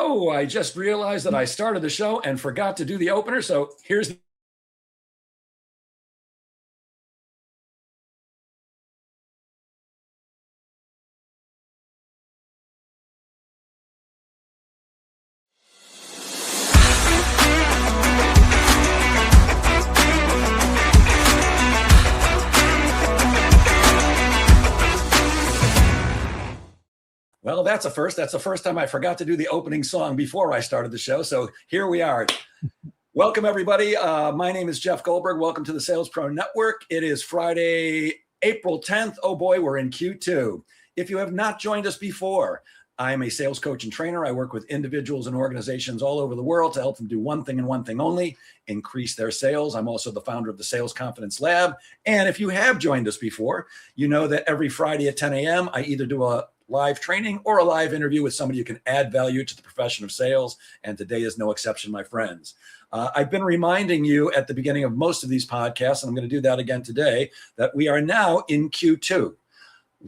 Oh, I just realized that I started the show and forgot to do the opener. So here's Well, that's a first. That's the first time I forgot to do the opening song before I started the show. So here we are. Welcome, everybody. My name is Jeff Goldberg. Welcome to the Sales Pro Network. It is Friday, April 10th. Oh boy, we're in Q2. If you have not joined us before, I'm a sales coach and trainer. I work with individuals and organizations all over the world to help them do one thing and one thing only, increase their sales. I'm also the founder of the Sales Confidence Lab. And if you have joined us before, you know that every Friday at 10 a.m., I either do a live training or a live interview with somebody who can add value to the profession of sales. And today is no exception, my friends. I've been reminding you at the beginning of most of these podcasts, and I'm going to do that again today, that we are now in Q2.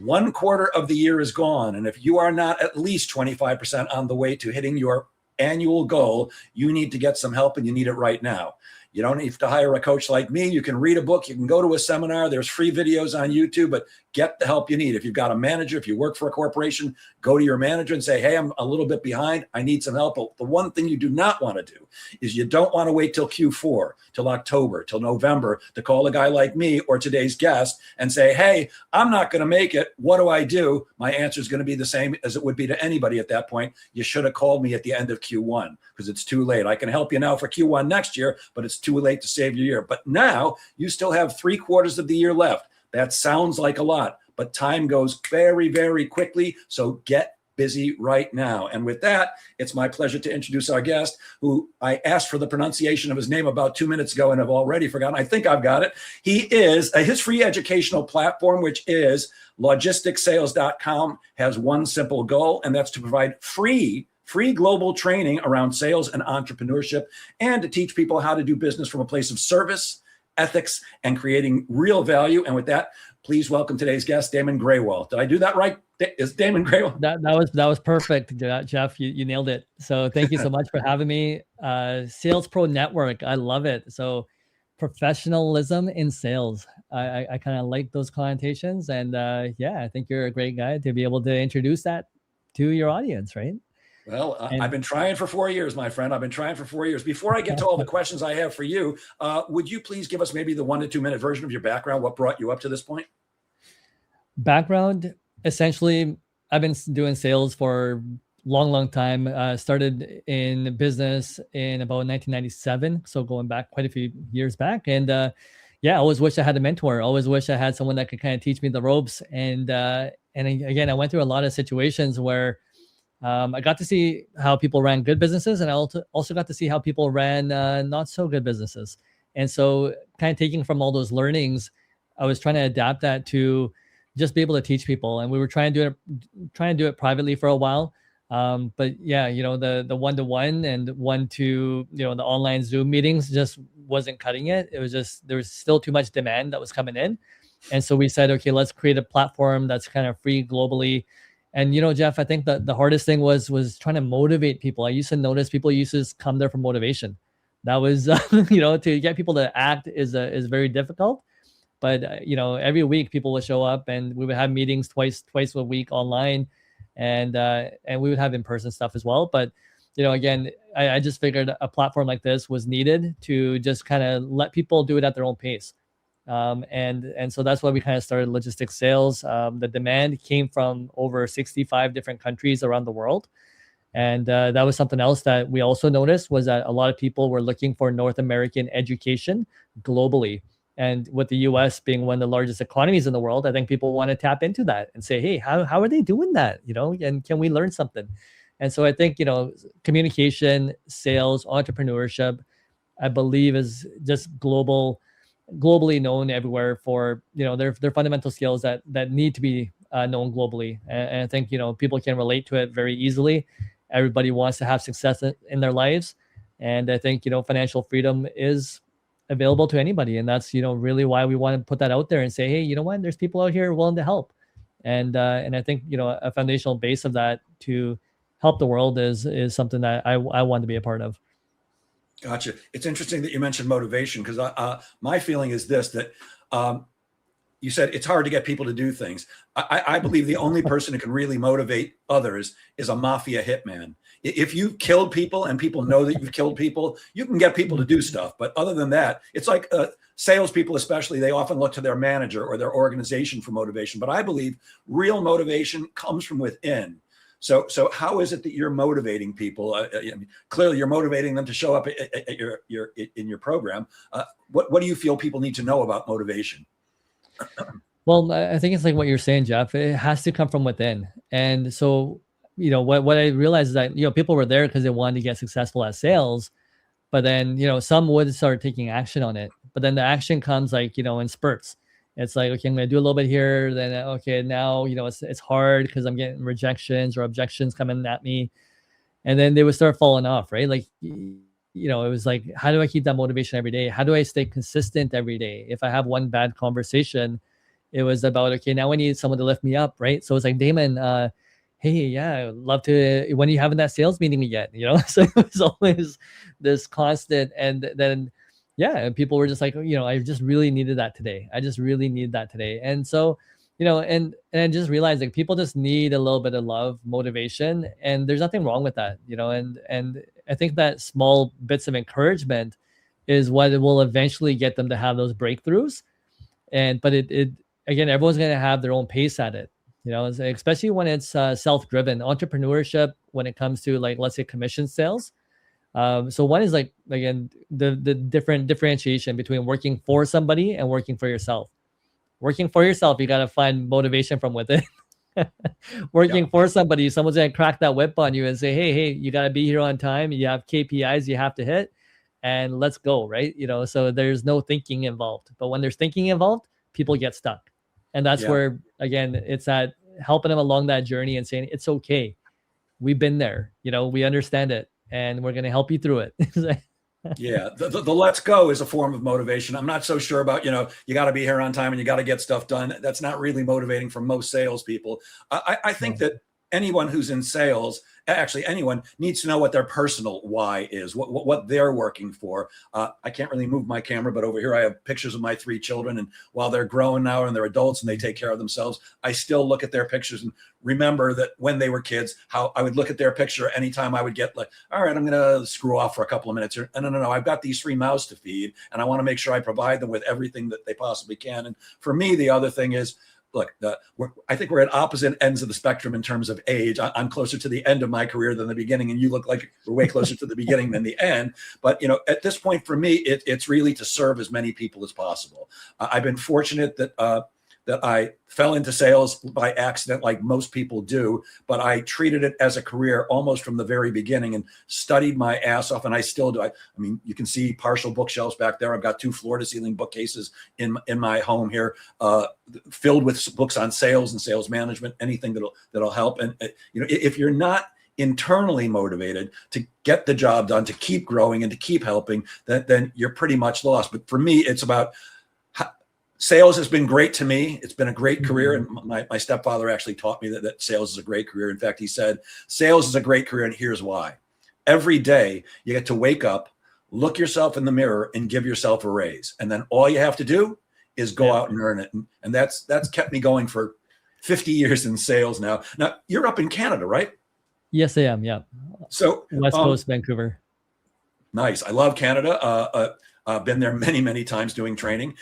1/4 of the year is gone. And if you are not at least 25% on the way to hitting your annual goal, you need to get some help, and you need it right now. You don't need to hire a coach like me. You can read a book. You can go to a seminar. There's free videos on YouTube, but get the help you need. If you've got a manager, if you work for a corporation, go to your manager and say, hey, I'm a little bit behind. I need some help. But the one thing you do not want to do is you don't want to wait till Q4, till October, till November to call a guy like me or today's guest and say, hey, I'm not going to make it. What do I do? My answer is going to be the same as it would be to anybody at that point. You should have called me at the end of Q1 because it's too late. I can help you now for Q1 next year, but it's too late to save your year. But now you still have 3/4 of the year left. That sounds like a lot, but time goes very, very quickly. So get busy right now. And with that, it's my pleasure to introduce our guest, who I asked for the pronunciation of his name about 2 minutes ago and have already forgotten. I think I've got it. He is his free educational platform, which is logisticsales.com, has one simple goal, and that's to provide free global training around sales and entrepreneurship, and to teach people how to do business from a place of service, ethics, and creating real value. And with that, please welcome today's guest, Daman Grewal. Did I do that right? Is Daman Grewal? That was perfect, Jeff. You nailed it. So thank you so much for having me. Sales Pro Network, I love it. So professionalism in sales. I kind of like those connotations, and I think you're a great guy to be able to introduce that to your audience, right? Well, I've been trying for 4 years, my friend. I've been trying for 4 years. Before I get to all the questions I have for you, would you please give us maybe the 1 to 2 minute version of your background? What brought you up to this point? Background, essentially, I've been doing sales for long time. Started in business in about 1997, so going back quite a few years back. And I always wish I had a mentor. I always wish I had someone that could kind of teach me the ropes. And again, I went through a lot of situations where I got to see how people ran good businesses, and I also got to see how people ran not so good businesses. And so kind of taking from all those learnings, I was trying to adapt that to just be able to teach people. And we were trying to do it privately for a while. But the one-to-one and one to, the online Zoom meetings just wasn't cutting it. It was just, there was still too much demand that was coming in. And so we said, okay, let's create a platform that's kind of free globally. And, Jeff, I think that the hardest thing was trying to motivate people. I used to notice people used to just come there for motivation. That was, to get people to act is very difficult. But, every week people would show up, and we would have meetings twice a week online, and we would have in-person stuff as well. But, again, I just figured a platform like this was needed to just kind of let people do it at their own pace. And so that's why we kind of started Logistics Sales. The demand came from over 65 different countries around the world. And that was something else that we also noticed, was that a lot of people were looking for North American education globally. And with the US being one of the largest economies in the world, I think people want to tap into that and say, hey, how are they doing that? And can we learn something? And so I think, communication, sales, entrepreneurship, I believe is just globally known everywhere for, their fundamental skills that need to be known globally. And I think, people can relate to it very easily. Everybody wants to have success in their lives. And I think, financial freedom is available to anybody. And that's, really why we want to put that out there and say, hey, you know what, there's people out here willing to help. And I think, a foundational base of that to help the world is something that I want to be a part of. Gotcha. It's interesting that you mentioned motivation, because my feeling is this, that you said it's hard to get people to do things. I believe the only person who can really motivate others is a mafia hitman. If you've killed people and people know that you've killed people, you can get people to do stuff. But other than that, it's like salespeople, especially, they often look to their manager or their organization for motivation. But I believe real motivation comes from within. So how is it that you're motivating people? Clearly, you're motivating them to show up at in your program. What do you feel people need to know about motivation? Well, I think it's like what you're saying, Jeff. It has to come from within. And so, what I realized is that, people were there because they wanted to get successful at sales, but then, some would start taking action on it. But then the action comes like, in spurts. It's like, okay, I'm going to do a little bit here. Then, okay, now, it's hard because I'm getting rejections or objections coming at me. And then they would start falling off, right? Like, it was like, how do I keep that motivation every day? How do I stay consistent every day? If I have one bad conversation, it was about, okay, now I need someone to lift me up, right? So it's like, Damon, hey, yeah, I'd love to, when are you having that sales meeting again? So it was always this constant. And then, yeah, people were just like, I just really needed that today. I just really need that today. And so, and I just realized like people just need a little bit of love, motivation, and there's nothing wrong with that, and I think that small bits of encouragement is what will eventually get them to have those breakthroughs. But it again, everyone's going to have their own pace at it, especially when it's self-driven entrepreneurship, when it comes to, like, let's say, commission sales. So one is like, again, the different differentiation between working for somebody and working for yourself. Working for yourself, you got to find motivation from within. Working for somebody, someone's going to crack that whip on you and say, hey, you got to be here on time. You have KPIs you have to hit, and let's go, right? So there's no thinking involved. But when there's thinking involved, people get stuck. And that's where, again, it's at helping them along that journey and saying, it's okay. We've been there, we understand it, and we're going to help you through it. Yeah, the let's go is a form of motivation. I'm not so sure about, you got to be here on time and you got to get stuff done. That's not really motivating for most salespeople. I think that anyone who's in sales, actually anyone, needs to know what their personal why is, what they're working for. I can't really move my camera, but over here I have pictures of my 3 children. And while they're growing now and they're adults and they take care of themselves, I still look at their pictures and remember that when they were kids, how I would look at their picture anytime I would get like, all right, I'm going to screw off for a couple of minutes here. No, I've got these 3 mouths to feed, and I want to make sure I provide them with everything that they possibly can. And for me, the other thing is, look, I think we're at opposite ends of the spectrum in terms of age. I'm closer to the end of my career than the beginning, and you look like we're way closer to the beginning than the end. But, at this point for me, it's really to serve as many people as possible. I've been fortunate that I fell into sales by accident, like most people do, but I treated it as a career almost from the very beginning and studied my ass off, and I still do. I mean, you can see partial bookshelves back there. I've got 2 floor-to-ceiling bookcases in my home here, filled with books on sales and sales management, anything that'll help. And if you're not internally motivated to get the job done, to keep growing and to keep helping, then you're pretty much lost. But for me, it's about sales has been great to me. It's been a great career. And my stepfather actually taught me that sales is a great career. In fact, he said, sales is a great career, and here's why. Every day you get to wake up, look yourself in the mirror, and give yourself a raise. And then all you have to do is go out and earn it. And that's kept me going for 50 years in sales now. Now, you're up in Canada, right? Yes, I am. Yeah. So West Coast, Vancouver. Nice. I love Canada. Been there many, many times doing training.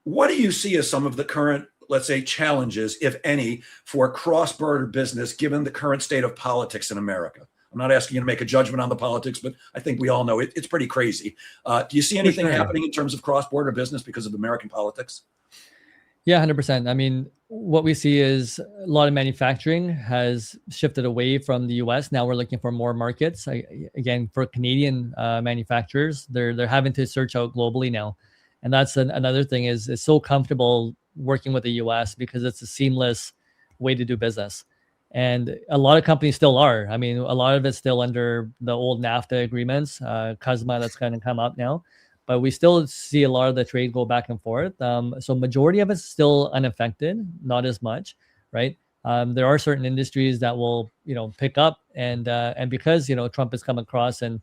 What do you see as some of the current, let's say, challenges, if any, for cross-border business, given the current state of politics in America? I'm not asking you to make a judgment on the politics, but I think we all know it's pretty crazy. Do you see anything happening in terms of cross-border business because of American politics? Yeah, 100%. I mean, what we see is a lot of manufacturing has shifted away from the US. Now we're looking for more markets. Again, for Canadian manufacturers, they're having to search out globally now. And that's another thing is it's so comfortable working with the US because it's a seamless way to do business. And a lot of companies still are. I mean, a lot of it's still under the old NAFTA agreements, CUSMA that's going to come up now. But we still see a lot of the trade go back and forth. So majority of it's still unaffected, not as much, right? There are certain industries that will, pick up, and because Trump has come across and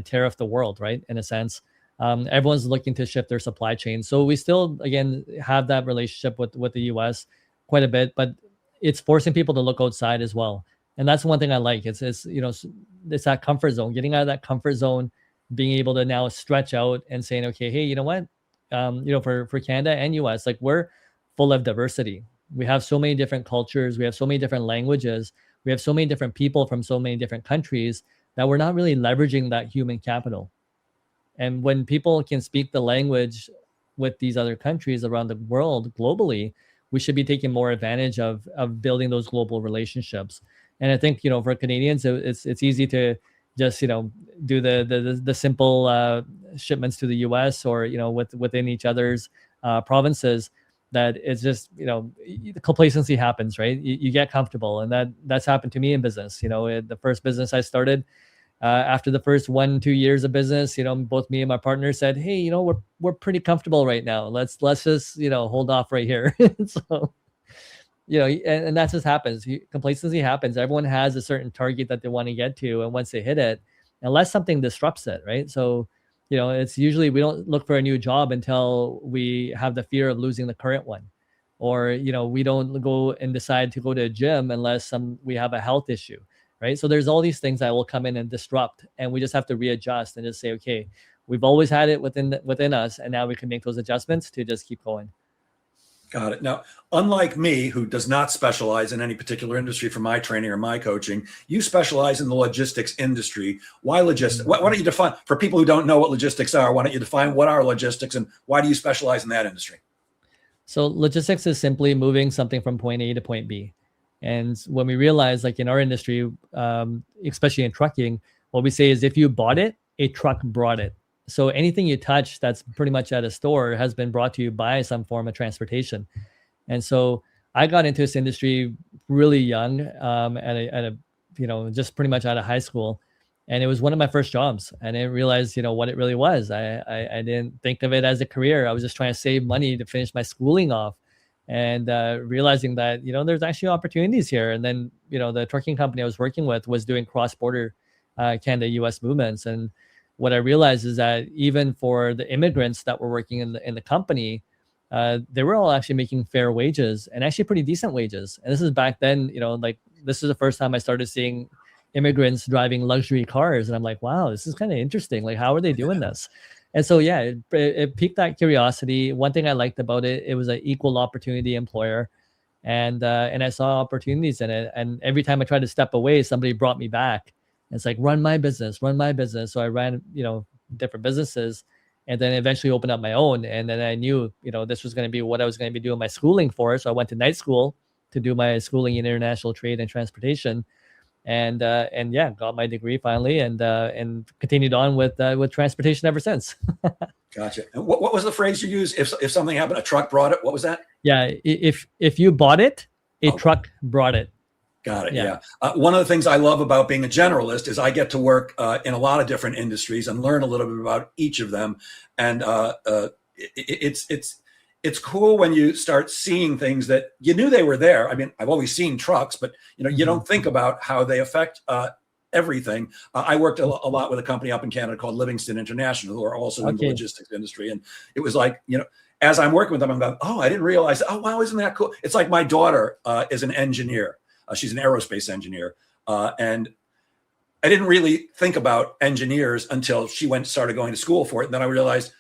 tariff the world, right? In a sense, everyone's looking to shift their supply chain. So we still, again, have that relationship with the U.S. quite a bit, but it's forcing people to look outside as well. And that's one thing I like. It's that comfort zone, getting out of that comfort zone, being able to now stretch out and saying, okay, hey, you know what? For Canada and US, like, we're full of diversity. We have so many different cultures, we have so many different languages, we have so many different people from so many different countries that we're not really leveraging that human capital. And when people can speak the language with these other countries around the world globally, we should be taking more advantage of building those global relationships. And I think, for Canadians, it's easy to just do the simple shipments to the U.S., or within each other's provinces. That it's just the complacency happens, right? You get comfortable, and that's happened to me in business. The first business I started, after the first 1-2 years of business, both me and my partner said, hey, we're pretty comfortable right now. Let's just hold off right here. So and that just happens. Complacency happens. Everyone has a certain target that they want to get to, and once they hit it, unless something disrupts it, right? So it's usually, we don't look for a new job until we have the fear of losing the current one, or we don't go and decide to go to a gym unless we have a health issue, right? So there's all these things that will come in and disrupt, and we just have to readjust and just say, okay, we've always had it within us, and now we can make those adjustments to just keep going. Got it. Now, unlike me, who does not specialize in any particular industry for my training or my coaching, you specialize in the logistics industry. Why logistics? Why don't you define, for people who don't know what logistics are, why don't you define what are logistics, and why do you specialize in that industry? So logistics is simply moving something from point A to point B. And when we realize, like in our industry, especially in trucking, what we say is, if you bought it, a truck brought it. So anything you touch that's pretty much at a store has been brought to you by some form of transportation. And so I got into this industry really young, just pretty much out of high school. And it was one of my first jobs. I didn't realize, what it really was. I didn't think of it as a career. I was just trying to save money to finish my schooling off, and realizing that, there's actually opportunities here. And then, the trucking company I was working with was doing cross-border Canada-US movements. And what I realized is that even for the immigrants that were working in the company, they were all actually making fair wages, and actually pretty decent wages. And this is back then, this is the first time I started seeing immigrants driving luxury cars. And I'm like, wow, this is kind of interesting. Like, how are they doing this? And so, yeah, it piqued that curiosity. One thing I liked about it, it was an equal opportunity employer. And I saw opportunities in it. And every time I tried to step away, somebody brought me back. It's like, run my business. So I ran, different businesses, and then eventually opened up my own. And then I knew, this was going to be what I was going to be doing my schooling for. So I went to night school to do my schooling in international trade and transportation, and yeah, got my degree finally, and continued on with transportation ever since. Gotcha. And what was the phrase you used? If something happened, a truck brought it. What was that? Yeah, if you bought it, a truck brought it. Got it. Yeah. One of the things I love about being a generalist is I get to work in a lot of different industries and learn a little bit about each of them. And it's cool when you start seeing things that you knew they were there. I mean, I've always seen trucks, but you don't think about how they affect everything. I worked a lot with a company up in Canada called Livingston International, who are also in the logistics industry. And it was like, as I'm working with them, I'm going, oh, I didn't realize. Oh, wow, isn't that cool? It's like my daughter is an engineer. She's an aerospace engineer. And I didn't really think about engineers until she started going to school for it. And then I realized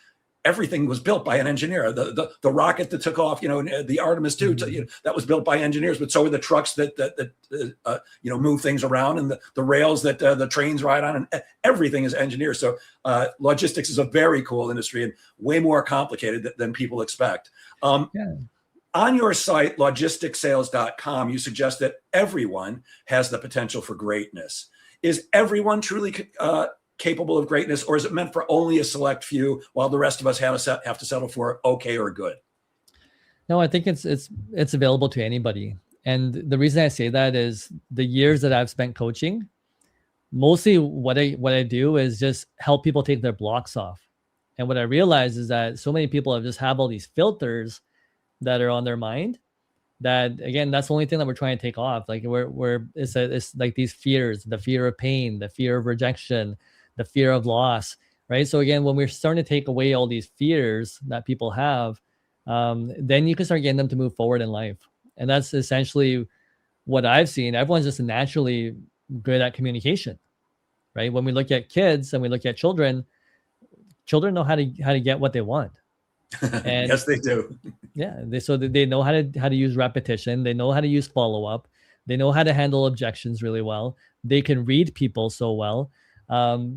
everything was built by an engineer. The rocket that took off, the Artemis 2, that was built by engineers. But so were the trucks that move things around, and the rails that the trains ride on, and everything is engineered. So logistics is a very cool industry and way more complicated than people expect. On your site, logisticsales.com, you suggest that everyone has the potential for greatness. Is everyone truly capable of greatness, or is it meant for only a select few, while the rest of us have to settle for okay or good? No, I think it's available to anybody. And the reason I say that is the years that I've spent coaching, mostly what I do is just help people take their blocks off. And what I realize is that so many people just have all these filters that are on their mind that, again, that's the only thing that we're trying to take off. Like it's like these fears, the fear of pain, the fear of rejection, the fear of loss, right? So again, when we're starting to take away all these fears that people have, then you can start getting them to move forward in life. And that's essentially what I've seen. Everyone's just naturally good at communication, right? When we look at kids and we look at children, children know how to get what they want. And Yes, they do. yeah, they know how to use repetition. They know how to use follow up. They know how to handle objections really well. They can read people so well.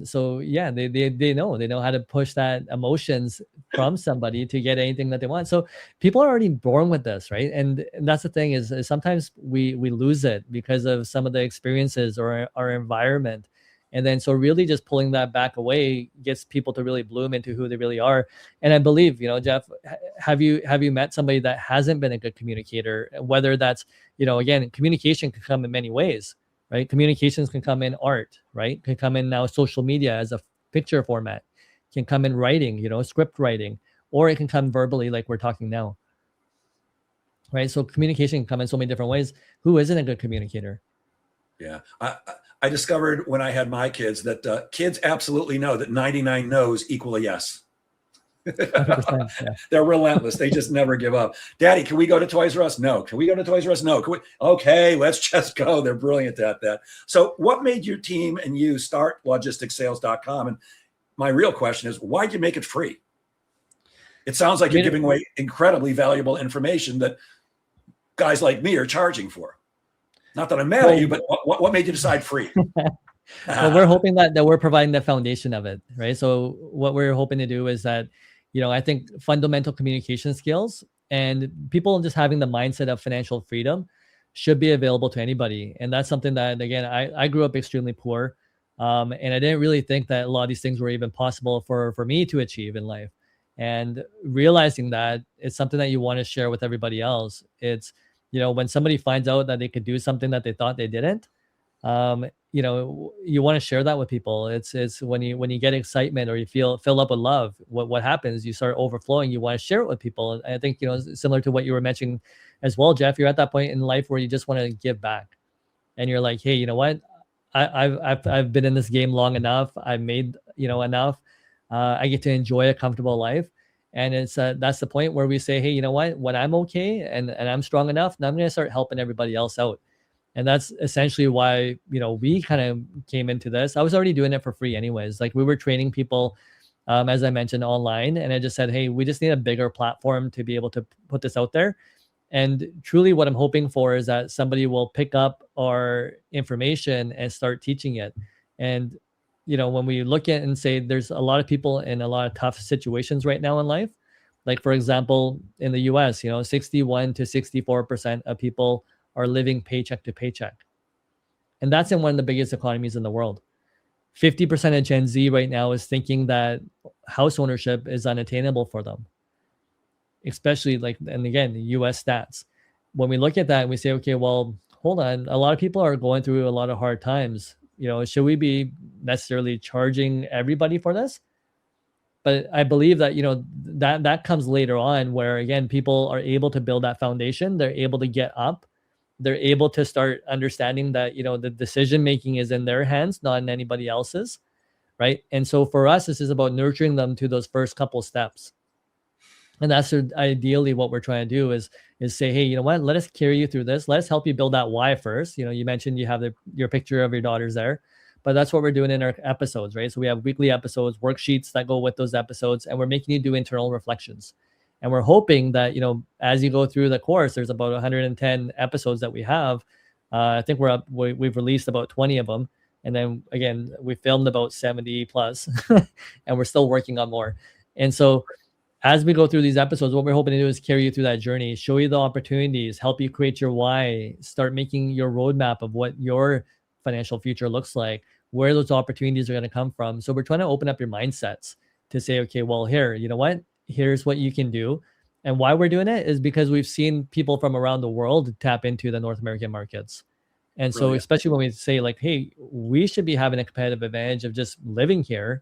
So yeah, they know how to push that emotions from somebody to get anything that they want. So people are already born with this, right? And that's the thing is sometimes we lose it because of some of the experiences or our environment. And then so really just pulling that back away gets people to really bloom into who they really are. And I believe, Jeff, have you met somebody that hasn't been a good communicator? Whether that's, again, communication can come in many ways, right? Communications can come in art, right? Can come in now social media as a picture format, can come in writing, script writing, or it can come verbally like we're talking now, right? So communication can come in so many different ways. Who isn't a good communicator? Yeah. I discovered when I had my kids that kids absolutely know that 99 no's equal a yes. 100%, yeah. They're relentless. They just never give up. Daddy, can we go to Toys R Us? No. Can we go to Toys R Us? No. Can we? Okay, let's just go. They're brilliant at that. So what made your team and you start logisticsales.com? And my real question is, why'd you make it free? It sounds like you're giving away incredibly valuable information that guys like me are charging for. Not that I'm mad at you, but what made you decide free? Well, we're hoping that we're providing the foundation of it, right? So what we're hoping to do is that, I think fundamental communication skills and people just having the mindset of financial freedom should be available to anybody. And that's something that, again, I grew up extremely poor. And I didn't really think that a lot of these things were even possible for me to achieve in life. And realizing that it's something that you want to share with everybody else. It's, when somebody finds out that they could do something that they thought they didn't, you want to share that with people. It's when you get excitement or you fill up with love, what happens? You start overflowing. You want to share it with people. And I think, similar to what you were mentioning as well, Jeff, you're at that point in life where you just want to give back, and you're like, hey, you know what? I've been in this game long enough. I've made enough. I get to enjoy a comfortable life. And it's that's the point where we say, hey, you know what? When I'm okay and I'm strong enough, now I'm going to start helping everybody else out. And that's essentially why, we kind of came into this. I was already doing it for free anyways. Like we were training people, as I mentioned, online. And I just said, hey, we just need a bigger platform to be able to put this out there. And truly what I'm hoping for is that somebody will pick up our information and start teaching it. And, when we look at and say there's a lot of people in a lot of tough situations right now in life, like, for example, in the US, 61 to 64% of people are living paycheck to paycheck. And that's in one of the biggest economies in the world. 50% of Gen Z right now is thinking that house ownership is unattainable for them, especially and again, the US stats. When we look at that and we say, okay, well, hold on, a lot of people are going through a lot of hard times. Should we be necessarily charging everybody for this? But I believe that, that comes later on where, again, people are able to build that foundation. They're able to get up. They're able to start understanding that, the decision-making is in their hands, not in anybody else's, right? And so for us, this is about nurturing them to those first couple steps. And that's ideally what we're trying to do is say, hey, you know what, let us carry you through this. Let us help you build that why first. You mentioned you have your picture of your daughters there, but that's what we're doing in our episodes, right? So we have weekly episodes, worksheets that go with those episodes, and we're making you do internal reflections. And we're hoping that, as you go through the course, there's about 110 episodes that we have. I think we've released about 20 of them. And then again, we filmed about 70 plus, and we're still working on more. And so as we go through these episodes, what we're hoping to do is carry you through that journey, show you the opportunities, help you create your why, start making your roadmap of what your financial future looks like, where those opportunities are going to come from. So we're trying to open up your mindsets to say, okay, well, here, you know what? Here's what you can do. And why we're doing it is because we've seen people from around the world tap into the North American markets. And so especially when we say like, hey, we should be having a competitive advantage of just living here.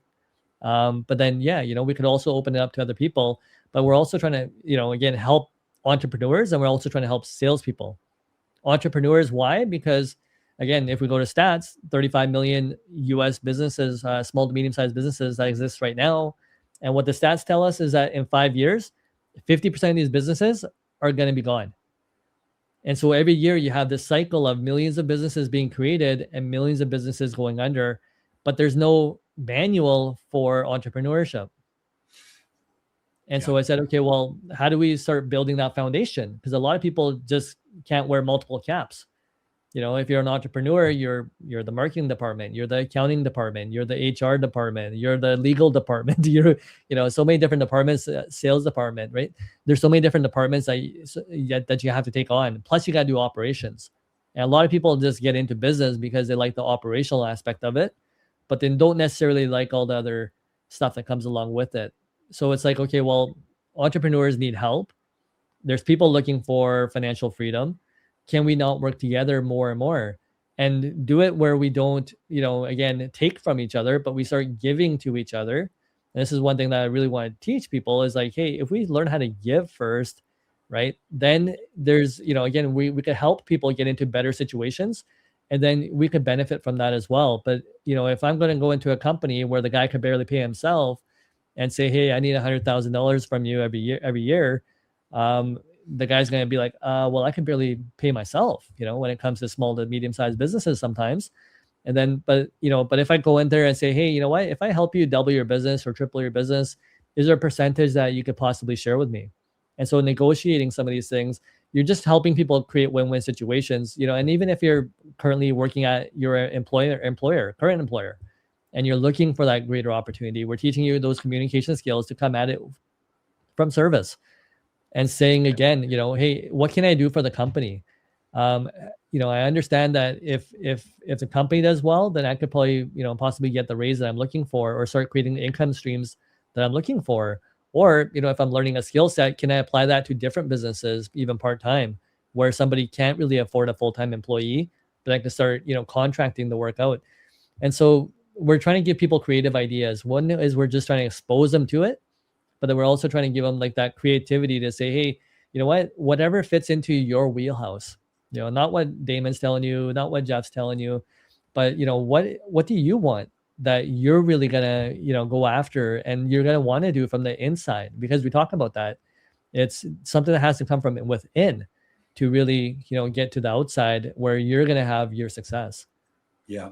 But then, we could also open it up to other people, but we're also trying to, again, help entrepreneurs, and we're also trying to help salespeople. Entrepreneurs, why? Because again, if we go to stats, 35 million US businesses, small to medium-sized businesses that exist right now. And what the stats tell us is that in 5 years, 50% of these businesses are going to be gone. And so every year you have this cycle of millions of businesses being created and millions of businesses going under, but there's no manual for entrepreneurship. And so I said, okay, well, how do we start building that foundation? Because a lot of people just can't wear multiple caps. You know, if you're an entrepreneur, you're the marketing department, you're the accounting department, you're the HR department, you're the legal department, you're, you know, so many different departments, sales department, right? There's so many different departments that you have to take on. Plus you got to do operations. And a lot of people just get into business because they like the operational aspect of it, but then don't necessarily like all the other stuff that comes along with it. So it's like, okay, well, entrepreneurs need help. There's people looking for financial freedom. Can we not work together more and more and do it where we don't, you know, again, take from each other, but we start giving to each other? And this is one thing that I really want to teach people is like, hey, if we learn how to give first, right, then there's, you know, again, we could help people get into better situations, and then we could benefit from that as well. But, you know, if I'm going to go into a company where the guy could barely pay himself and say, hey, I need $100,000 from you every year, the guy's going to be like, well, I can barely pay myself, you know, when it comes to small to medium-sized businesses sometimes. And then, but if I go in there and say, hey, you know what, if I help you double your business or triple your business, is there a percentage that you could possibly share with me? And so negotiating some of these things, you're just helping people create win-win situations, you know. And even if you're currently working at your current employer, and you're looking for that greater opportunity, we're teaching you those communication skills to come at it from service. And saying again, you know, hey, what can I do for the company? You know, I understand that if the company does well, then I could probably, you know, possibly get the raise that I'm looking for, or start creating the income streams that I'm looking for. Or, you know, if I'm learning a skill set, can I apply that to different businesses, even part-time, where somebody can't really afford a full-time employee, but I can start, you know, contracting the work out. And so we're trying to give people creative ideas. One is we're just trying to expose them to it, but then we're also trying to give them like that creativity to say, hey, you know what, whatever fits into your wheelhouse, you know, not what Damon's telling you, not what Jeff's telling you, but, you know, what do you want that you're really gonna, you know, go after and you're gonna want to do from the inside? Because we talk about that. It's something that has to come from within to really, you know, get to the outside where you're gonna have your success. Yeah,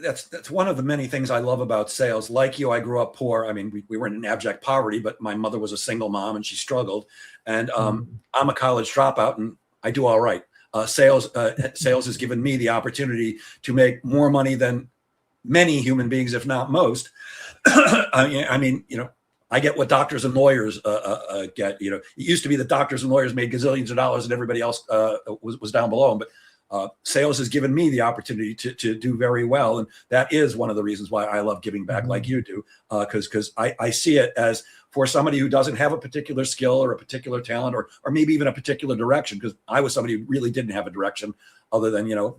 that's one of the many things I love about sales. Like you, I grew up poor. I mean, we weren't in abject poverty, but my mother was a single mom and she struggled. And I'm a college dropout and I do all right. Sales has given me the opportunity to make more money than many human beings, if not most. I mean, you know, I get what doctors and lawyers get. You know, it used to be that doctors and lawyers made gazillions of dollars and everybody else was down below them. But sales has given me the opportunity to do very well. And that is one of the reasons why I love giving back like you do, because I see it as for somebody who doesn't have a particular skill or a particular talent or maybe even a particular direction, because I was somebody who really didn't have a direction other than, you know,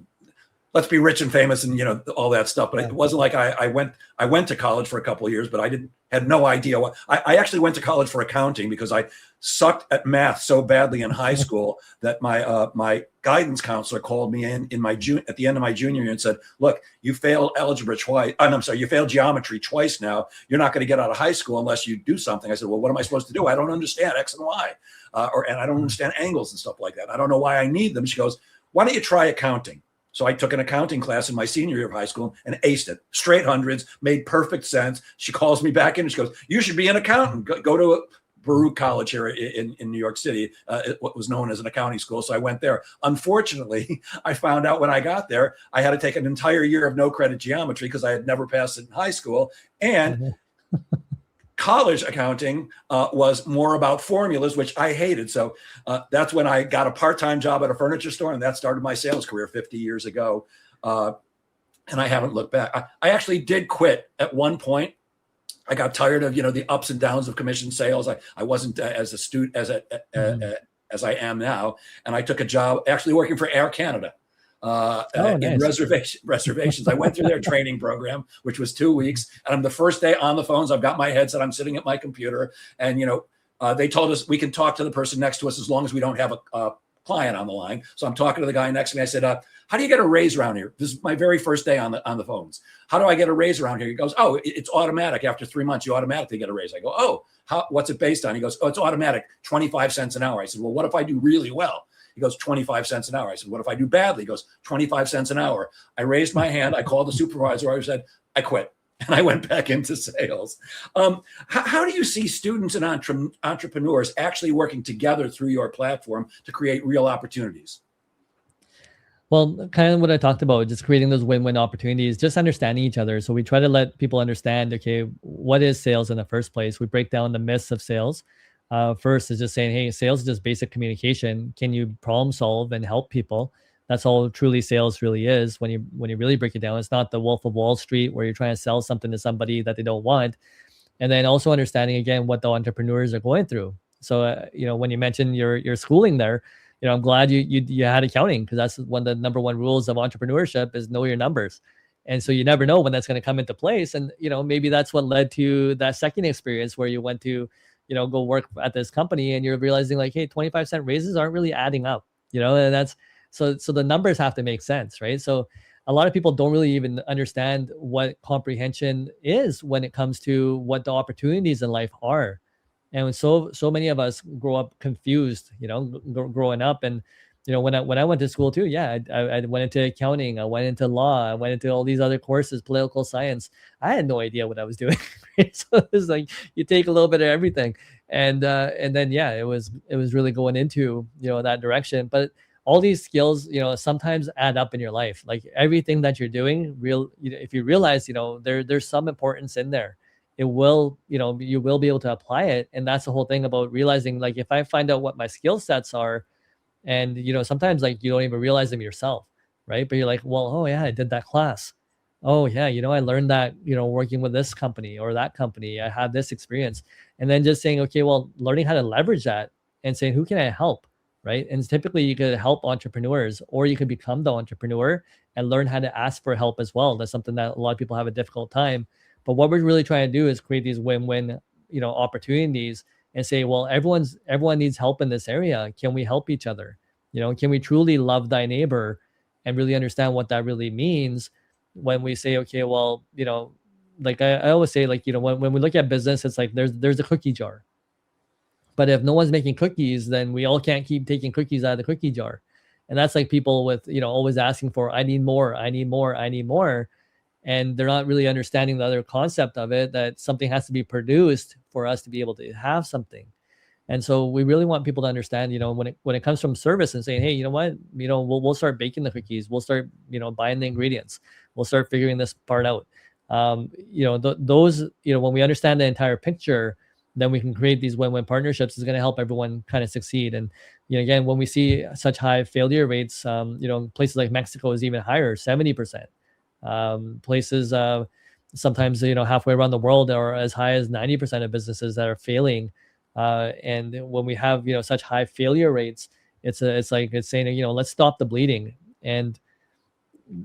let's be rich and famous and, you know, all that stuff. But it wasn't like I went to college for a couple of years, but I had no idea what I actually went to college for accounting because I sucked at math so badly in high school that my guidance counselor called me in at the end of my junior year and said, look, you failed algebra twice. I'm sorry, you failed geometry twice now. You're not going to get out of high school unless you do something. I said, well, what am I supposed to do? I don't understand X and Y, and I don't understand angles and stuff like that. I don't know why I need them. She goes, why don't you try accounting? So I took an accounting class in my senior year of high school and aced it. Straight hundreds, made perfect sense. She calls me back in and she goes, you should be an accountant. Go to Baruch College here in New York City, what was known as an accounting school. So I went there. Unfortunately, I found out when I got there, I had to take an entire year of no credit geometry because I had never passed it in high school. And college accounting was more about formulas, which I hated. So that's when I got a part-time job at a furniture store, and that started my sales career 50 years ago. And I haven't looked back. I actually did quit at one point. I got tired of, you know, the ups and downs of commission sales. I wasn't as astute as I am now. And I took a job actually working for Air Canada. In reservations. I went through their training program, which was 2 weeks. And I'm the first day on the phones. I've got my headset. I'm sitting at my computer. And, you know, They told us we can talk to the person next to us as long as we don't have a client on the line. So I'm talking to the guy next to me. I said, how do you get a raise around here? This is my very first day on the phones. How do I get a raise around here? He goes, oh, it's automatic. After 3 months, you automatically get a raise. I go, oh, what's it based on? He goes, oh, it's automatic, 25 cents an hour. I said, well, what if I do really well? He goes, 25 cents an hour. I said, what if I do badly? He goes, 25 cents an hour. I raised my hand. I called the supervisor. I said, I quit. And I went back into sales. How do you see students and entrepreneurs actually working together through your platform to create real opportunities? Well, kind of what I talked about, just creating those win-win opportunities, just understanding each other. So we try to let people understand, okay, what is sales in the first place? We break down the myths of sales. First is just saying, hey, sales is just basic communication. Can you problem solve and help people? That's all truly sales really is. When you really break it down, it's not the Wolf of Wall Street where you're trying to sell something to somebody that they don't want. And then also understanding again what the entrepreneurs are going through. So when you mentioned your schooling there, I'm glad you had accounting, because that's one of the number one rules of entrepreneurship is know your numbers. And so you never know when that's going to come into place. And maybe that's what led to that second experience where you went to go work at this company and you're realizing like, hey, 25-cent raises aren't really adding up, and that's so the numbers have to make sense, right? So a lot of people don't really even understand what comprehension is when it comes to what the opportunities in life are. And so many of us grow up confused, growing up. And when I went to school too, yeah, I went into accounting, I went into law, I went into all these other courses, political science. I had no idea what I was doing. Right? So it's like you take a little bit of everything, and then yeah, it was really going into that direction. But all these skills, sometimes add up in your life. Like everything that you're doing, if you realize, there's some importance in there, it will, you will be able to apply it. And that's the whole thing about realizing, like, if I find out what my skill sets are, and, sometimes like you don't even realize them yourself, right? But you're like, well, oh yeah, I did that class. Oh yeah, I learned that, working with this company or that company, I had this experience. And then just saying, okay, well, learning how to leverage that and saying, who can I help? Right. And typically you could help entrepreneurs, or you could become the entrepreneur and learn how to ask for help as well. That's something that a lot of people have a difficult time. But what we're really trying to do is create these win-win, opportunities, and say, well, everyone needs help in this area. Can we help each other? Can we truly love thy neighbor and really understand what that really means when we say, okay, well, like I always say, like, when we look at business, it's like there's a cookie jar. But if no one's making cookies, then we all can't keep taking cookies out of the cookie jar. And that's like people with, always asking for, I need more, I need more, I need more. And they're not really understanding the other concept of it, that something has to be produced for us to be able to have something. And so we really want people to understand, when it comes from service and saying, hey, you know what, we'll start baking the cookies. We'll start, buying the ingredients. We'll start figuring this part out. Those, when we understand the entire picture, then we can create these win-win partnerships. Is going to help everyone kind of succeed. And again, when we see such high failure rates, places like Mexico is even higher, 70%. Places sometimes halfway around the world are as high as 90% of businesses that are failing. And when we have such high failure rates, it's saying let's stop the bleeding. And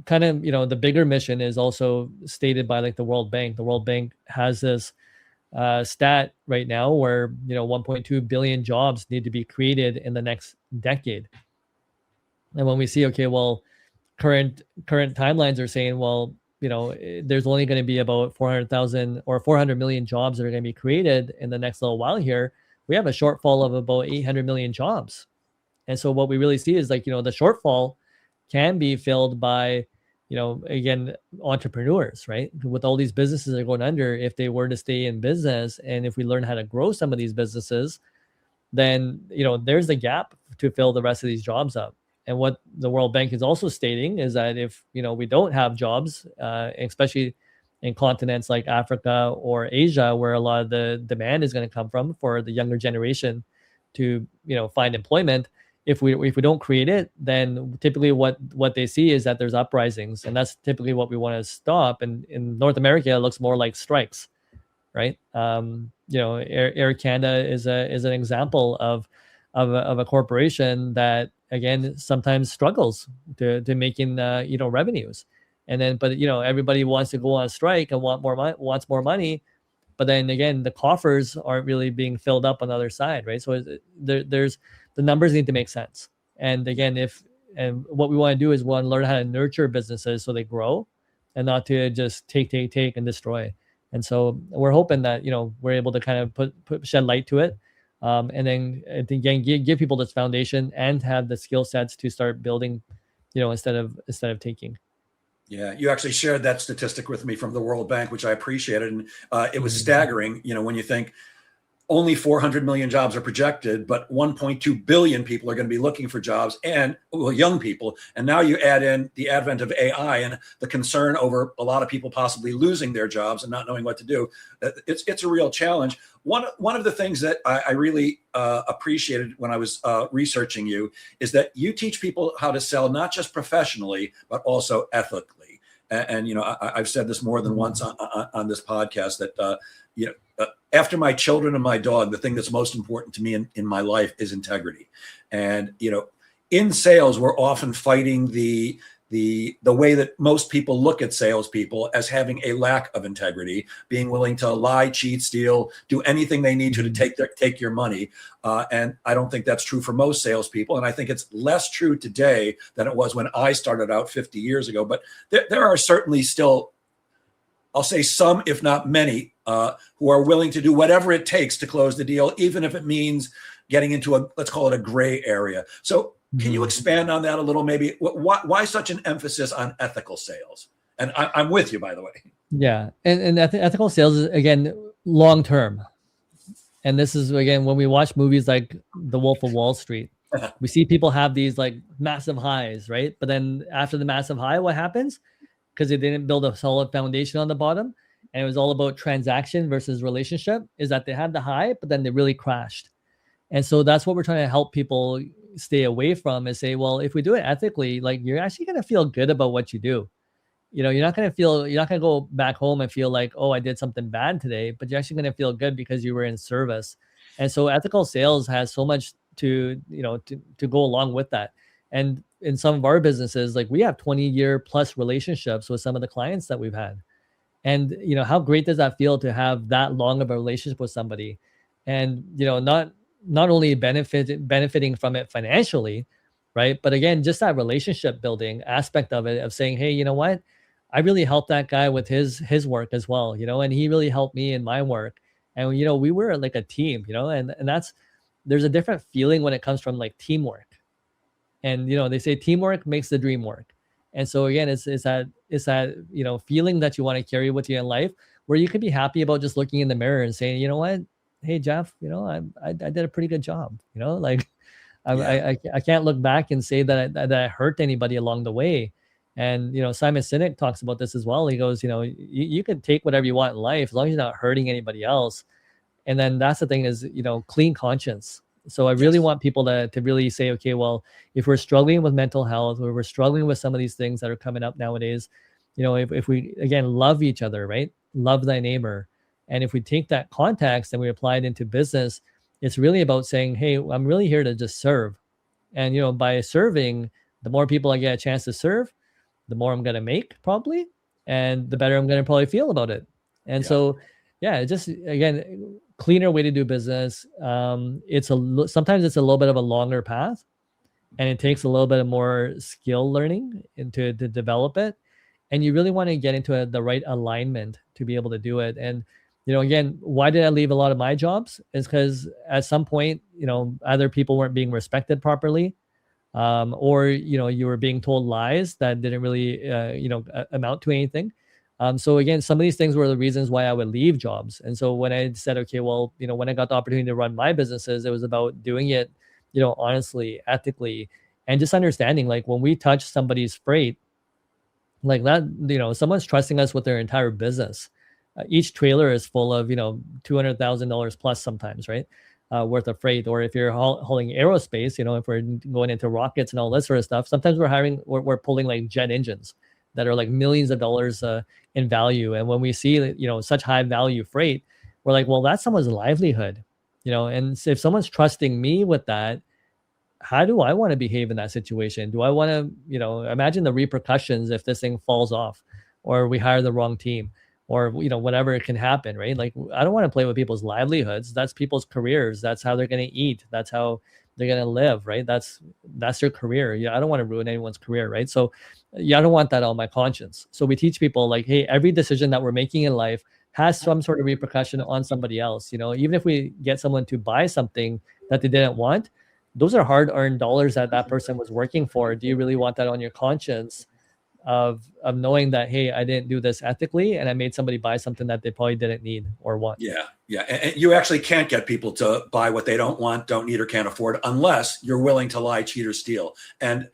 kind of the bigger mission is also stated by like the World Bank. The World Bank has this stat right now where 1.2 billion jobs need to be created in the next decade. And when we see, okay, well, current timelines are saying, well, there's only going to be about 400,000 or 400 million jobs that are going to be created in the next little while here. We have a shortfall of about 800 million jobs. And so what we really see is like, the shortfall can be filled by, again, entrepreneurs, right? With all these businesses that are going under, if they were to stay in business, and if we learn how to grow some of these businesses, then, there's a gap to fill the rest of these jobs up. And what the World Bank is also stating is that if, we don't have jobs, especially in continents like Africa or Asia, where a lot of the demand is going to come from for the younger generation to, find employment, if we don't create it, then typically what they see is that there's uprisings, and that's typically what we want to stop. And in North America, it looks more like strikes, right? Air Canada is an example of a corporation that, again, sometimes struggles to making revenues. And then, but everybody wants to go on strike and wants more money. but then again, the coffers aren't really being filled up on the other side, right? So there's the numbers need to make sense. And again, and what we want to do is one, learn how to nurture businesses so they grow, and not to just take and destroy. And so we're hoping that we're able to kind of shed light to it, and then again give people this foundation and have the skill sets to start building, instead of taking. Yeah, you actually shared that statistic with me from the World Bank, which I appreciated, and it was staggering. When you think only 400 million jobs are projected, but 1.2 billion people are going to be looking for jobs, and young people. And now you add in the advent of AI and the concern over a lot of people possibly losing their jobs and not knowing what to do. It's a real challenge. One of the things that I really appreciated when I was researching you is that you teach people how to sell, not just professionally, but also ethically. And I've said this more than once on this podcast that after my children and my dog, the thing that's most important to me in my life is integrity. And in sales, we're often fighting the way that most people look at salespeople as having a lack of integrity, being willing to lie, cheat, steal, do anything they need to take your money. And I don't think that's true for most salespeople. And I think it's less true today than it was when I started out 50 years ago. But there are certainly still, I'll say some, if not many, who are willing to do whatever it takes to close the deal, even if it means getting into let's call it a gray area. So can you expand on that a little? Maybe why such an emphasis on ethical sales? And I'm with you, by the way. Yeah. And ethical sales is, again, long term. And this is, again, when we watch movies like The Wolf of Wall Street, we see people have these like massive highs, right? But then after the massive high, what happens? Because they didn't build a solid foundation on the bottom, and it was all about transaction versus relationship, is that they had the high, but then they really crashed. And so that's what we're trying to help people stay away from, is say, well, if we do it ethically, like, you're actually going to feel good about what you do. You're not going to go back home and feel like, oh, I did something bad today, but you're actually going to feel good because you were in service. And so ethical sales has so much to go along with that. And in some of our businesses, like, we have 20-year plus relationships with some of the clients that we've had. And how great does that feel to have that long of a relationship with somebody, and not only benefiting from it financially, right? But again, just that relationship building aspect of it, of saying, hey, you know what? I really helped that guy with his work as well, and he really helped me in my work. And we were like a team, and there's a different feeling when it comes from like teamwork. And they say teamwork makes the dream work. And so again, it's that feeling that you want to carry with you in life, where you can be happy about just looking in the mirror and saying, you know what, hey Jeff, I did a pretty good job. Like, I can't look back and say that I hurt anybody along the way. And Simon Sinek talks about this as well. He goes, you can take whatever you want in life as long as you're not hurting anybody else. And then that's the thing is, clean conscience. So I really want people to really say, okay, well, if we're struggling with mental health, or we're struggling with some of these things that are coming up nowadays, if we, again, love each other, right? Love thy neighbor. And if we take that context and we apply it into business, it's really about saying, hey, I'm really here to just serve. And, by serving, the more people I get a chance to serve, the more I'm going to make probably, and the better I'm going to probably feel about it. And so, just, again, cleaner way to do business. Sometimes it's a little bit of a longer path, and it takes a little bit of more skill learning to develop it. And you really want to get into the right alignment to be able to do it. And, again, why did I leave a lot of my jobs? Is because at some point, either people weren't being respected properly, or, you were being told lies that didn't really, amount to anything. So again, some of these things were the reasons why I would leave jobs. And so when I said, okay, well, when I got the opportunity to run my businesses, it was about doing it, honestly, ethically, and just understanding, like, when we touch somebody's freight like that, someone's trusting us with their entire business. Each trailer is full of, $200,000 plus sometimes, right? Worth of freight. Or if you're hauling aerospace, if we're going into rockets and all this sort of stuff, sometimes we're pulling like jet engines that are like millions of dollars in value. And when we see, such high value freight, we're like, well, that's someone's livelihood, and so if someone's trusting me with that, how do I want to behave in that situation? Do I want to, imagine the repercussions if this thing falls off or we hire the wrong team? or whatever can happen, right? Like, I don't want to play with people's livelihoods. That's people's careers. That's how they're going to eat. That's how they're going to live, right? That's their career. Yeah, I don't want to ruin anyone's career, right? So yeah, I don't want that on my conscience. So we teach people like, hey, every decision that we're making in life has some sort of repercussion on somebody else. Even if we get someone to buy something that they didn't want, those are hard-earned dollars that that person was working for. Do you really want that on your conscience of knowing that, hey, I didn't do this ethically and I made somebody buy something that they probably didn't need or want? Yeah. And you actually can't get people to buy what they don't want, don't need, or can't afford unless you're willing to lie, cheat, or steal. And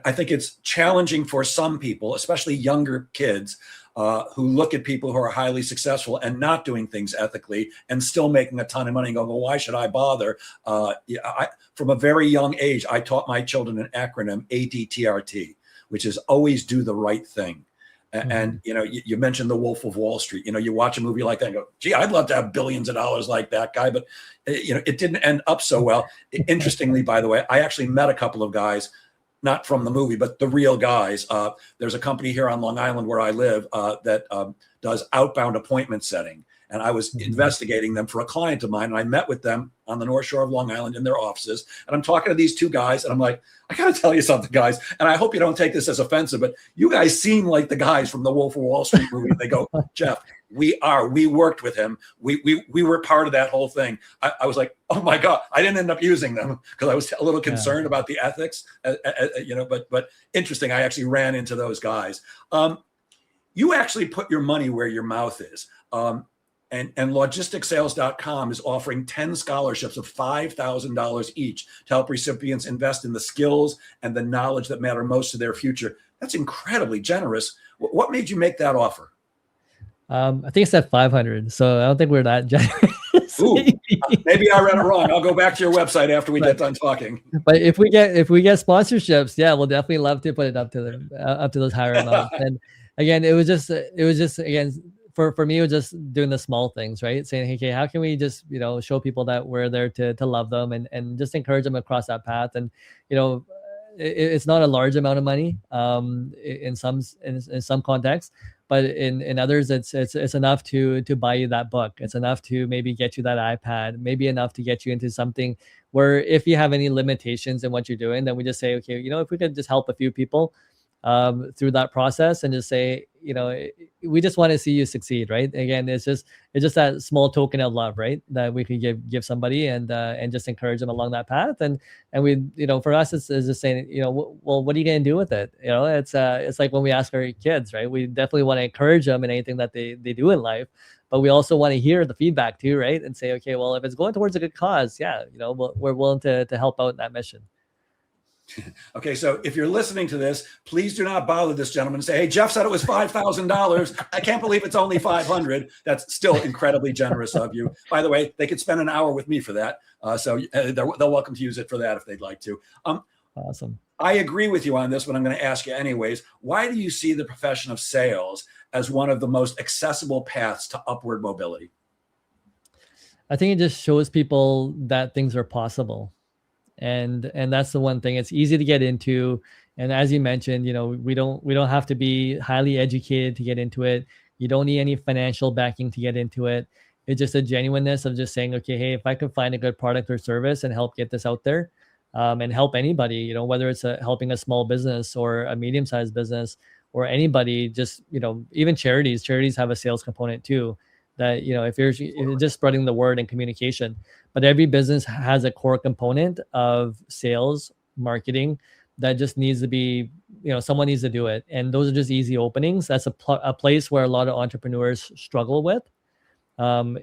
I think it's challenging for some people, especially younger kids, who look at people who are highly successful and not doing things ethically and still making a ton of money and go, well, why should I bother? From a very young age, I taught my children an acronym, ADTRT, which is always do the right thing. And, you mentioned The Wolf of Wall Street. You watch a movie like that and go, gee, I'd love to have billions of dollars like that guy. But, it didn't end up so well. Interestingly, by the way, I actually met a couple of guys, not from the movie, but the real guys. There's a company here on Long Island where I live that does outbound appointment setting. And I was investigating them for a client of mine. And I met with them on the North Shore of Long Island in their offices. And I'm talking to these two guys. And I'm like, I got to tell you something, guys. And I hope you don't take this as offensive, but you guys seem like the guys from the Wolf of Wall Street movie. They go, Jeff, we worked with him. We were part of that whole thing. I was like, oh my God, I didn't end up using them because I was a little concerned about the ethics, but interesting. I actually ran into those guys. You actually put your money where your mouth is. And logisticsales.com is offering 10 scholarships of $5,000 each to help recipients invest in the skills and the knowledge that matter most to their future. That's incredibly generous. What made you make that offer? I think it's at 500. So I don't think we're that generous. Ooh, maybe I read it wrong. I'll go back to your website after we get done talking. But if we get sponsorships, yeah, we'll definitely love to put it up to those higher amounts. And again, it was just again, for me, it was just doing the small things, right? Saying, hey, okay, how can we just, show people that we're there to love them and just encourage them across that path. And, it's not a large amount of money in some contexts, but in others, it's enough to buy you that book. It's enough to maybe get you that iPad, maybe enough to get you into something where if you have any limitations in what you're doing, then we just say, okay, if we could just help a few people through that process and just say, we just want to see you succeed, right? Again, it's just that small token of love, right? That we could give somebody and just encourage them along that path. And we, for us, it's just saying, well, what are you going to do with it? It's like when we ask our kids, right? We definitely want to encourage them in anything that they do in life, but we also want to hear the feedback too, right? And say, okay, well, if it's going towards a good cause, yeah, we're willing to help out in that mission. Okay, so if you're listening to this, please do not bother this gentleman and say, hey, Jeff said it was $5,000. I can't believe it's only 500. That's still incredibly generous of you. By the way, they could spend an hour with me for that. So they're welcome to use it for that if they'd like to. Awesome. I agree with you on this, but I'm going to ask you anyways. Why do you see the profession of sales as one of the most accessible paths to upward mobility? I think it just shows people that things are possible. And that's the one thing. It's easy to get into, and as you mentioned, we don't have to be highly educated to get into it. You don't need any financial backing to get into it. It's just a genuineness of just saying, okay, hey, if I could find a good product or service and help get this out there, and help anybody, whether it's helping a small business or a medium-sized business or anybody, just even charities have a sales component too. That if you're just spreading the word and communication, but every business has a core component of sales, marketing that just needs to be, someone needs to do it, and those are just easy openings. That's a place where a lot of entrepreneurs struggle with,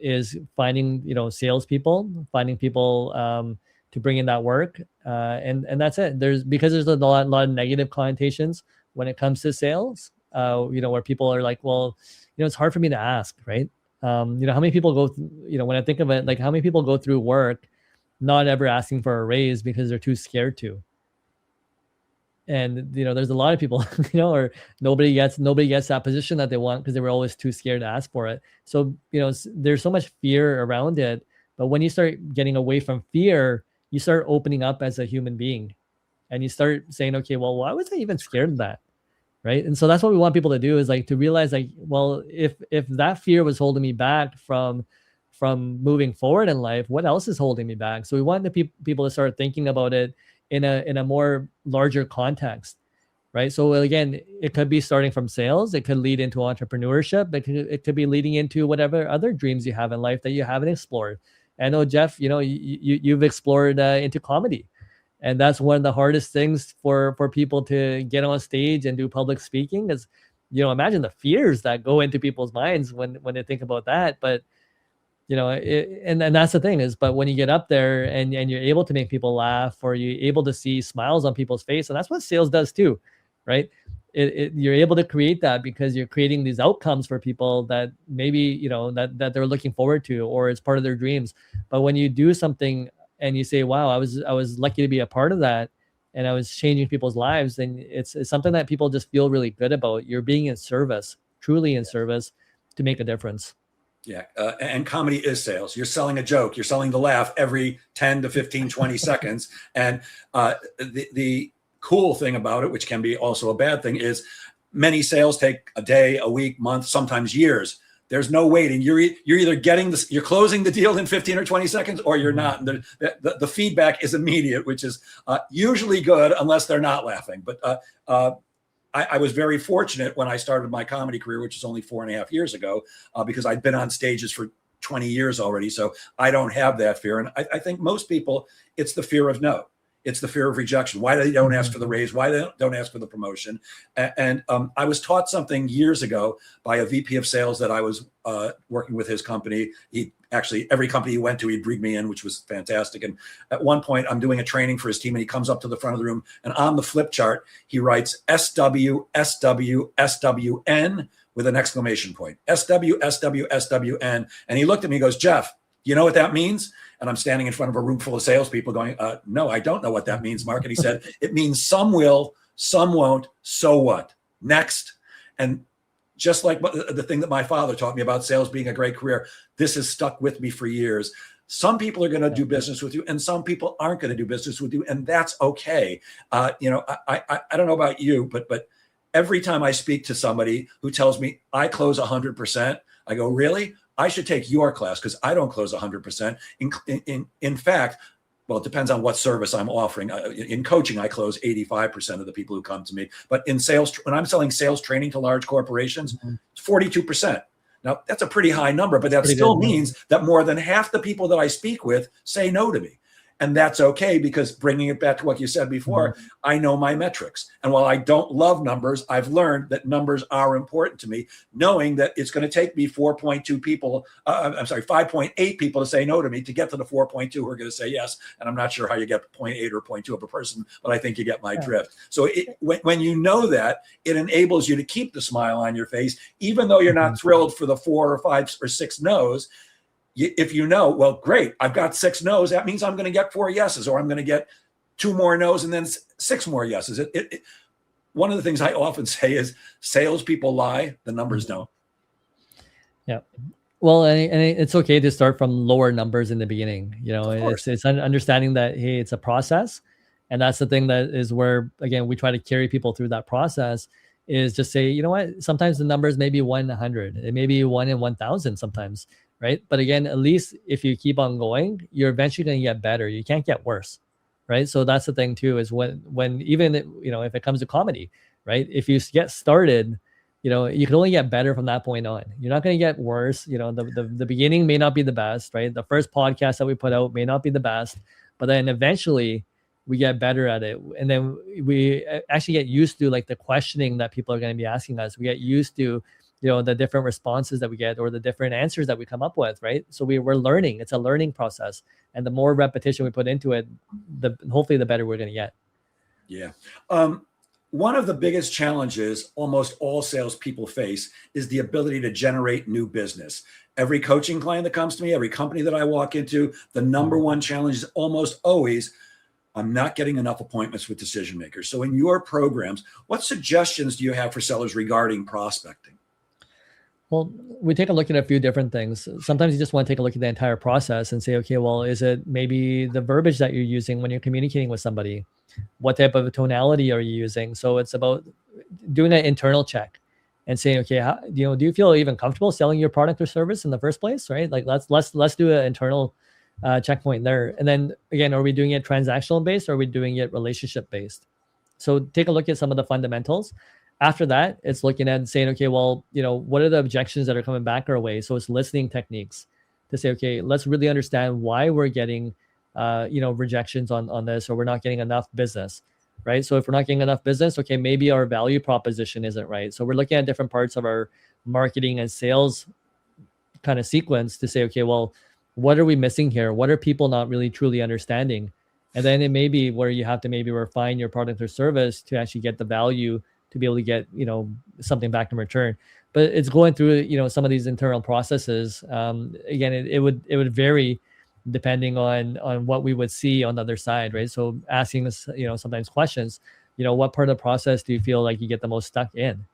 is finding salespeople, finding people to bring in that work, and that's it. Because there's a lot of negative connotations when it comes to sales, where people are like, well, it's hard for me to ask, right? How many people go, when I think of it, like how many people go through work not ever asking for a raise because they're too scared to. And, there's a lot of people, or nobody gets that position that they want because they were always too scared to ask for it. So, there's so much fear around it. But when you start getting away from fear, you start opening up as a human being and you start saying, okay, well, why was I even scared of that? right? And so that's what we want people to do, is like to realize like, well, if that fear was holding me back from moving forward in life, what else is holding me back? So we want the people to start thinking about it in a more larger context, right? So again, it could be starting from sales, it could lead into entrepreneurship, it could be leading into whatever other dreams you have in life that you haven't explored. I know, Jeff, you've explored into comedy, and that's one of the hardest things for people to get on stage and do public speaking. Is, imagine the fears that go into people's minds when they think about that. But and that's the thing is, but when you get up there and you're able to make people laugh, or you're able to see smiles on people's face, and that's what sales does too, right? You're able to create that because you're creating these outcomes for people that maybe that they're looking forward to, or it's part of their dreams. But when you do something and you say, wow, I was lucky to be a part of that, and I was changing people's lives, then it's something that people just feel really good about. You're being in service, truly in service, to make a difference. Yeah. And comedy is sales. You're selling a joke. You're selling the laugh every 10 to 15, 20 seconds. And the cool thing about it, which can be also a bad thing, is many sales take a day, a week, month, sometimes years. There's no waiting. You're either you're closing the deal in 15 or 20 seconds, or you're not. And the feedback is immediate, which is usually good unless they're not laughing. But I was very fortunate when I started my comedy career, which is only 4.5 years ago, because I'd been on stages for 20 years already. So I don't have that fear. And I think most people, it's the fear of no. It's the fear of rejection. Why they don't ask for the raise? Why they don't ask for the promotion? And I was taught something years ago by a VP of sales that I was working with his company. He actually, every company he went to, he'd bring me in, which was fantastic. And at one point, I'm doing a training for his team, and he comes up to the front of the room, and on the flip chart, he writes SW, SW, SWN with an exclamation point. SW, SW, SWN. And he looked at me and goes, Jeff, you know what that means? And I'm standing in front of a room full of salespeople going, no, I don't know what that means, Mark. And he said, it means some will, some won't, so what? Next. And just like the thing that my father taught me about sales being a great career, this has stuck with me for years. Some people are going to do business with you, and some people aren't going to do business with you, and that's okay. I don't know about you, but every time I speak to somebody who tells me I close 100%, I go, really? I should take your class because I don't close 100%. In fact, well, it depends on what service I'm offering. In coaching, I close 85% of the people who come to me. But in sales, when I'm selling sales training to large corporations, it's 42%. Now, that's a pretty high number, but that still means that more than half the people that I speak with say no to me. And that's okay, because bringing it back to what you said before, I know my metrics. And while I don't love numbers, I've learned that numbers are important to me, knowing that it's going to take me 5.8 people to say no to me to get to the 4.2 who are going to say yes. And I'm not sure how you get 0.8 or 0.2 of a person, but I think you get my drift. So when you know that, it enables you to keep the smile on your face, even though you're not thrilled for the 4 or 5 or 6 no's. If you know, well, great, I've got 6 no's, that means I'm going to get 4 yeses, or I'm going to get 2 more no's and then 6 more yeses. One of the things I often say is salespeople lie, the numbers don't. Yeah. Well, and it's okay to start from lower numbers in the beginning. It's understanding that, hey, it's a process. And that's the thing that is where, again, we try to carry people through that process, is just say, you know what, sometimes the numbers may be 1 in 100. It may be 1 in 1,000 sometimes. Right. But again, at least if you keep on going, you're eventually going to get better. You can't get worse. Right. So that's the thing, too, is when even, if it comes to comedy, right, if you get started, you can only get better from that point on. You're not going to get worse. The beginning may not be the best. Right. The first podcast that we put out may not be the best, but then eventually we get better at it. And then we actually get used to like the questioning that people are going to be asking us. We get used to the different responses that we get, or the different answers that we come up with, right? So we're learning. It's a learning process. And the more repetition we put into it, hopefully the better we're going to get. Yeah. One of the biggest challenges almost all salespeople face is the ability to generate new business. Every coaching client that comes to me, every company that I walk into, the number one challenge is almost always, I'm not getting enough appointments with decision makers. So in your programs, what suggestions do you have for sellers regarding prospecting? Well, we take a look at a few different things. Sometimes you just want to take a look at the entire process and say, okay, well, is it maybe the verbiage that you're using when you're communicating with somebody? What type of tonality are you using? So it's about doing an internal check and saying, okay, do you feel even comfortable selling your product or service in the first place, right? Like let's do an internal checkpoint there. And then again, are we doing it transactional based or are we doing it relationship based? So take a look at some of the fundamentals. After that, it's looking at saying, okay, well, what are the objections that are coming back our way? So it's listening techniques to say, okay, let's really understand why we're getting, rejections on this, or we're not getting enough business, right? So if we're not getting enough business, okay, maybe our value proposition isn't right. So we're looking at different parts of our marketing and sales kind of sequence to say, okay, well, what are we missing here? What are people not really truly understanding? And then it may be where you have to maybe refine your product or service to actually get the value to be able to get, something back in return. But it's going through, some of these internal processes. Again, it would vary depending on what we would see on the other side, right? So asking us, sometimes questions, what part of the process do you feel like you get the most stuck in?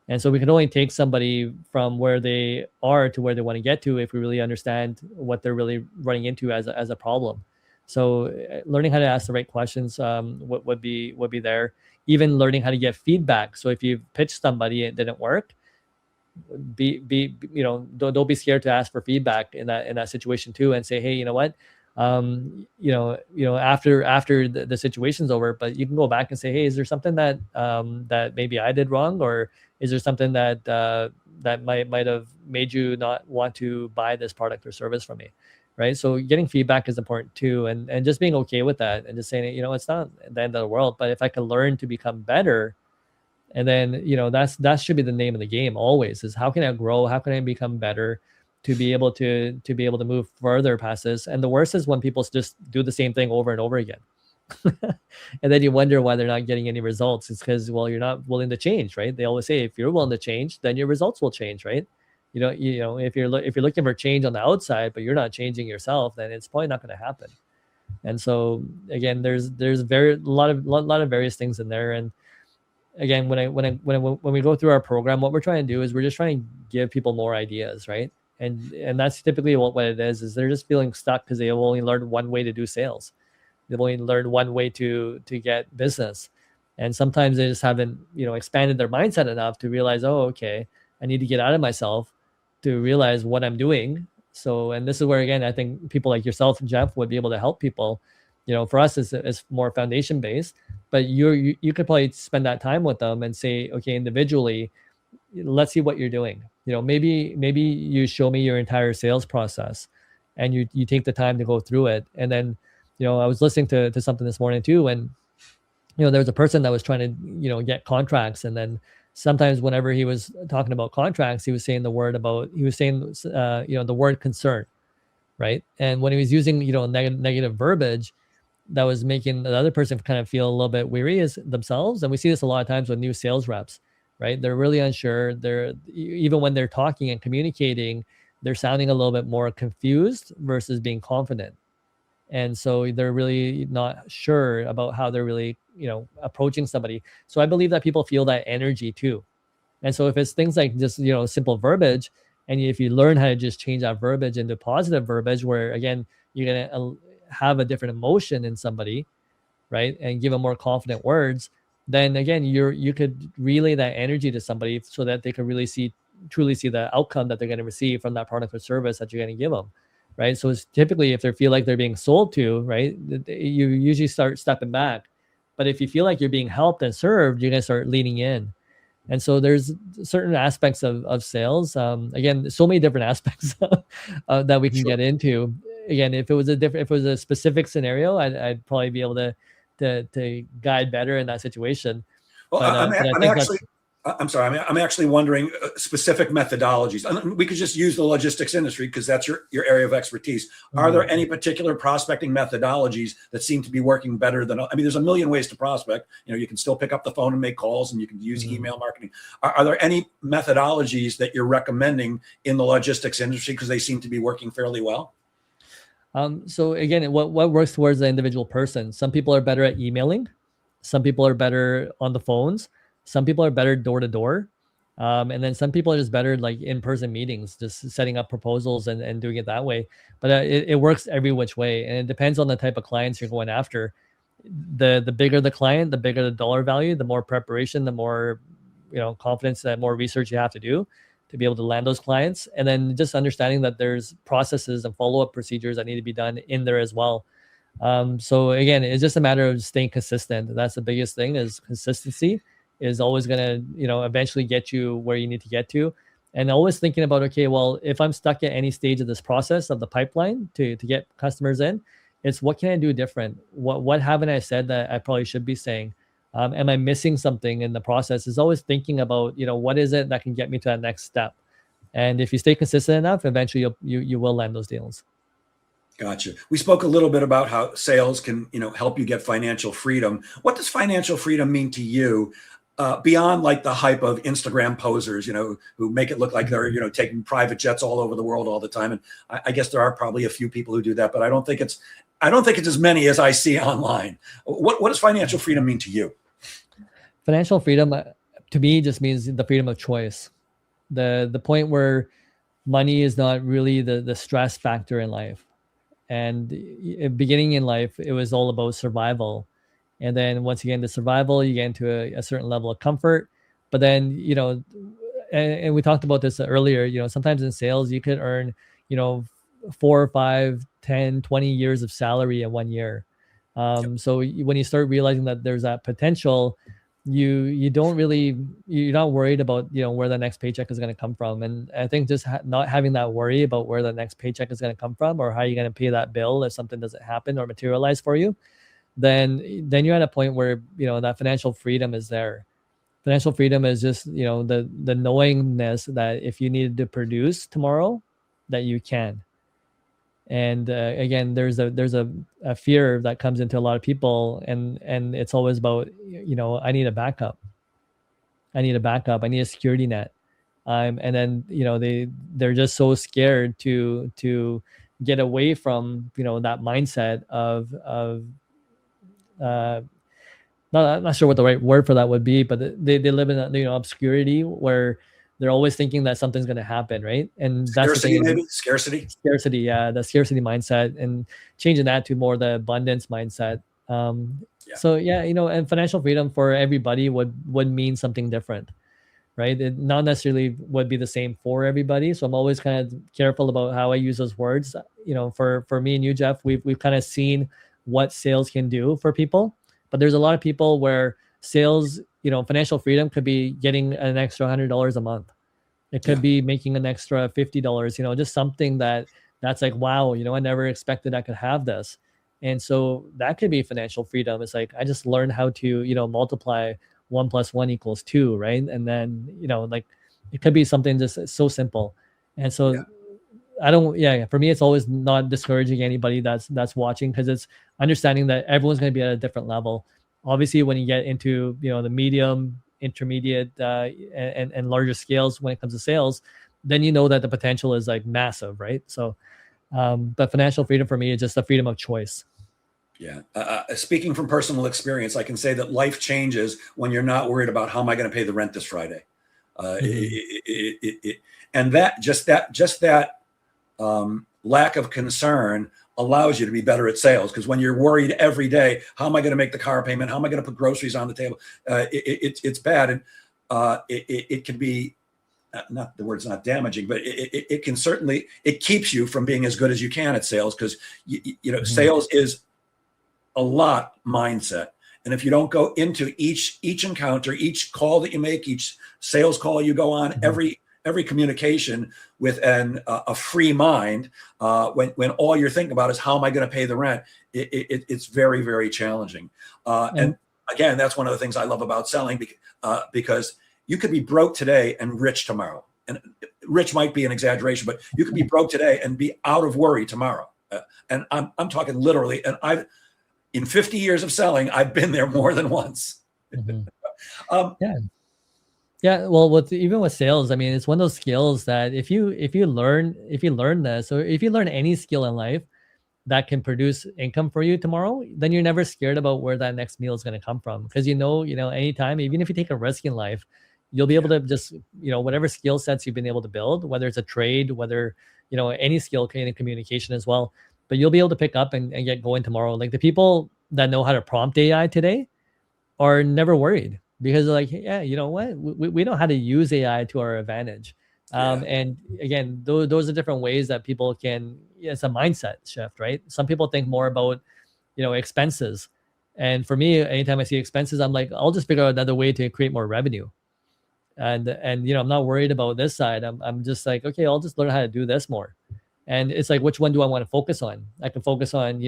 And so we can only take somebody from where they are to where they want to get to if we really understand what they're really running into as a problem. So learning how to ask the right questions would be there. Even learning how to get feedback. So if you pitch somebody and it didn't work, don't be scared to ask for feedback in that situation too, and say, hey, you know what, after the situation's over, but you can go back and say, hey, is there something that maybe I did wrong, or is there something that might have made you not want to buy this product or service from me, right? So getting feedback is important too, and just being okay with that, and just saying, it's not the end of the world, but if I can learn to become better. And then that should be the name of the game always, is how can I grow, how can I become better to be able to move further past this. And the worst is when people just do the same thing over and over again. And then you wonder why they're not getting any results. It's because, well, you're not willing to change, right? They always say if you're willing to change, then your results will change, right? If you're looking for change on the outside but you're not changing yourself, then it's probably not going to happen. And so again, there's a lot of various things in there. And again, when we go through our program, what we're trying to do is we're just trying to give people more ideas, right? And that's typically what it is they're just feeling stuck because they have only learned one way to do sales. They've only learned one way to get business. And sometimes they just haven't, expanded their mindset enough to realize, oh, okay, I need to get out of myself to realize what I'm doing. So, and this is where, again, I think people like yourself, Jeff, would be able to help people. For us, it's more foundation based, but you could probably spend that time with them and say, okay, individually, let's see what you're doing. Maybe you show me your entire sales process, and you take the time to go through it. And then, I was listening to something this morning too, and there was a person that was trying to get contracts, and then sometimes whenever he was talking about contracts, he was saying the word concern, right? And when he was using negative verbiage, that was making the other person kind of feel a little bit weary as themselves. And we see this a lot of times with new sales reps, right? They're really unsure. Even when they're talking and communicating, they're sounding a little bit more confused versus being confident. And so they're really not sure about how they're really, approaching somebody. So I believe that people feel that energy too. And so if it's things like just, simple verbiage, and if you learn how to just change that verbiage into positive verbiage, where again, you're going to have a different emotion in somebody, right? And give them more confident words, then again, you could relay that energy to somebody so that they can really truly see the outcome that they're going to receive from that product or service that you're going to give them. Right. So it's typically if they feel like they're being sold to, right, you usually start stepping back. But if you feel like you're being helped and served, you're going to start leaning in. And so there's certain aspects of sales. Again, so many different aspects that we can get into. Again, if it was a specific scenario, I'd probably be able to guide better in that situation. Well, I'm sorry. I'm actually wondering specific methodologies. We could just use the logistics industry because that's your area of expertise. Are there any particular prospecting methodologies that seem to be working better than? I mean, there's a million ways to prospect. You can still pick up the phone and make calls, and you can use email marketing. Are there any methodologies that you're recommending in the logistics industry because they seem to be working fairly well? So again, what works towards the individual person? Some people are better at emailing. Some people are better on the phones. Some people are better door to door. And then some people are just better like in-person meetings, just setting up proposals and doing it that way. But it works every which way, and it depends on the type of clients you're going after. The bigger the client, the bigger the dollar value, the more preparation, the more confidence, that more research you have to do to be able to land those clients. And then just understanding that there's processes and follow-up procedures that need to be done in there as well. So again, it's just a matter of staying consistent. That's the biggest thing, is consistency is always going to, eventually get you where you need to get to. And always thinking about, okay, well, if I'm stuck at any stage of this process of the pipeline to get customers in, it's what can I do different? What haven't I said that I probably should be saying? Am I missing something in the process? Is always thinking about, what is it that can get me to that next step? And if you stay consistent enough, eventually you will land those deals. Gotcha. We spoke a little bit about how sales can, help you get financial freedom. What does financial freedom mean to you, beyond like the hype of Instagram posers, who make it look like they're, taking private jets all over the world all the time? And I guess there are probably a few people who do that, but I don't think it's as many as I see online. What does financial freedom mean to you? Financial freedom, to me, just means the freedom of choice. The point where money is not really the stress factor in life. And beginning in life, it was all about survival. And then once you get into survival, you get into a certain level of comfort. But then, and we talked about this earlier, sometimes in sales, you could earn, 4, 5, 10, 20 years of salary in 1 year. So when you start realizing that there's that potential, you're not worried about, where the next paycheck is going to come from. And I think just not having that worry about where the next paycheck is going to come from, or how you're going to pay that bill if something doesn't happen or materialize for you, then you're at a point where, that financial freedom is there. Financial freedom is just, the knowingness that if you needed to produce tomorrow, that you can. And again, there's a fear that comes into a lot of people, and it's always about, I need a backup. I need a security net. And then, they're just so scared to get away from, that mindset of I'm not sure what the right word for that would be, but they live in obscurity, where they're always thinking that something's going to happen, right? And that's Scarcity, the thing. maybe scarcity. Yeah, the scarcity mindset, and changing that to more the abundance mindset. So yeah, and financial freedom for everybody would mean something different, right? It not necessarily would be the same for everybody. So I'm always kind of careful about how I use those words. For me and you, Jeff, we've kind of seen what sales can do for people, but there's a lot of people where sales, financial freedom could be getting an extra $100 a month. It could be making an extra $50, just something that's like, wow, I never expected I could have this. And so that could be financial freedom. It's like, I just learned how to, multiply 1 + 1 = 2, right? And then, like, it could be something just so simple. And so for me, it's always not discouraging anybody that's watching, because it's understanding that everyone's going to be at a different level. Obviously, when you get into, the medium, intermediate, and larger scales when it comes to sales, then that the potential is like massive, right? So, but financial freedom for me is just the freedom of choice. Yeah. Speaking from personal experience, I can say that life changes when you're not worried about how am I going to pay the rent this Friday. And that lack of concern allows you to be better at sales, because when you're worried every day, how am I going to make the car payment? How am I going to put groceries on the table? It's bad. And it can be, not the word's not damaging, but it can certainly, it keeps you from being as good as you can at sales, because sales is a lot mindset. And if you don't go into each encounter, each call that you make, each sales call you go on, every communication with a free mind, when all you're thinking about is how am I going to pay the rent, it's very, very challenging. And again, that's one of the things I love about selling, because you could be broke today and rich tomorrow. And rich might be an exaggeration, but you could be broke today and be out of worry tomorrow. And I'm talking literally. And in 50 years of selling, I've been there more than once. Yeah. Well, even with sales, I mean, it's one of those skills that if you learn this, or if you learn any skill in life that can produce income for you tomorrow, then you're never scared about where that next meal is going to come from. Because anytime, even if you take a risk in life, you'll be able to just, whatever skill sets you've been able to build, whether it's a trade, whether, any skill in communication as well, but you'll be able to pick up and get going tomorrow. Like the people that know how to prompt AI today are never worried because they're like, yeah, you know what? We know how to use AI to our advantage. And again, those are different ways that people can, it's a mindset shift, right? Some people think more about, expenses. And for me, anytime I see expenses, I'm like, I'll just figure out another way to create more revenue. And I'm not worried about this side. I'm just like, okay, I'll just learn how to do this more. And it's like, which one do I want to focus on? I can focus on,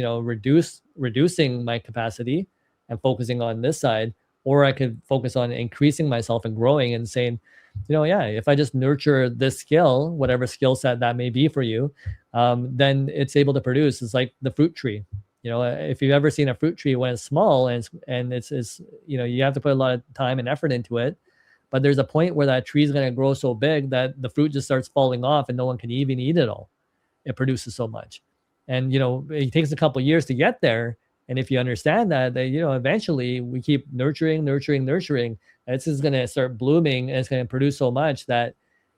reducing my capacity and focusing on this side, or I could focus on increasing myself and growing and saying, yeah, if I just nurture this skill, whatever skill set that may be for you, then it's able to produce. It's like the fruit tree. If you've ever seen a fruit tree when it's small and it's you have to put a lot of time and effort into it, but there's a point where that tree is going to grow so big that the fruit just starts falling off and no one can even eat it all. It produces so much. And, it takes a couple of years to get there. And if you understand that, eventually we keep nurturing, and it's just going to start blooming and it's going to produce so much that,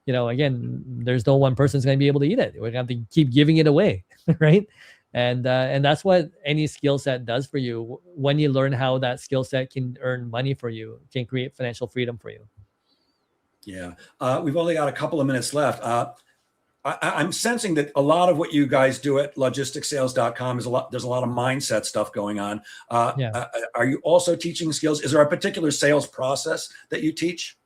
again, there's no one person's going to be able to eat it. We're going to have to keep giving it away. Right. And that's what any skill set does for you. When you learn how that skill set can earn money for you, can create financial freedom for you. Yeah. We've only got a couple of minutes left. I'm sensing that a lot of what you guys do at logisticsales.com is there's a lot of mindset stuff going on. Are you also teaching skills? Is there a particular sales process that you teach?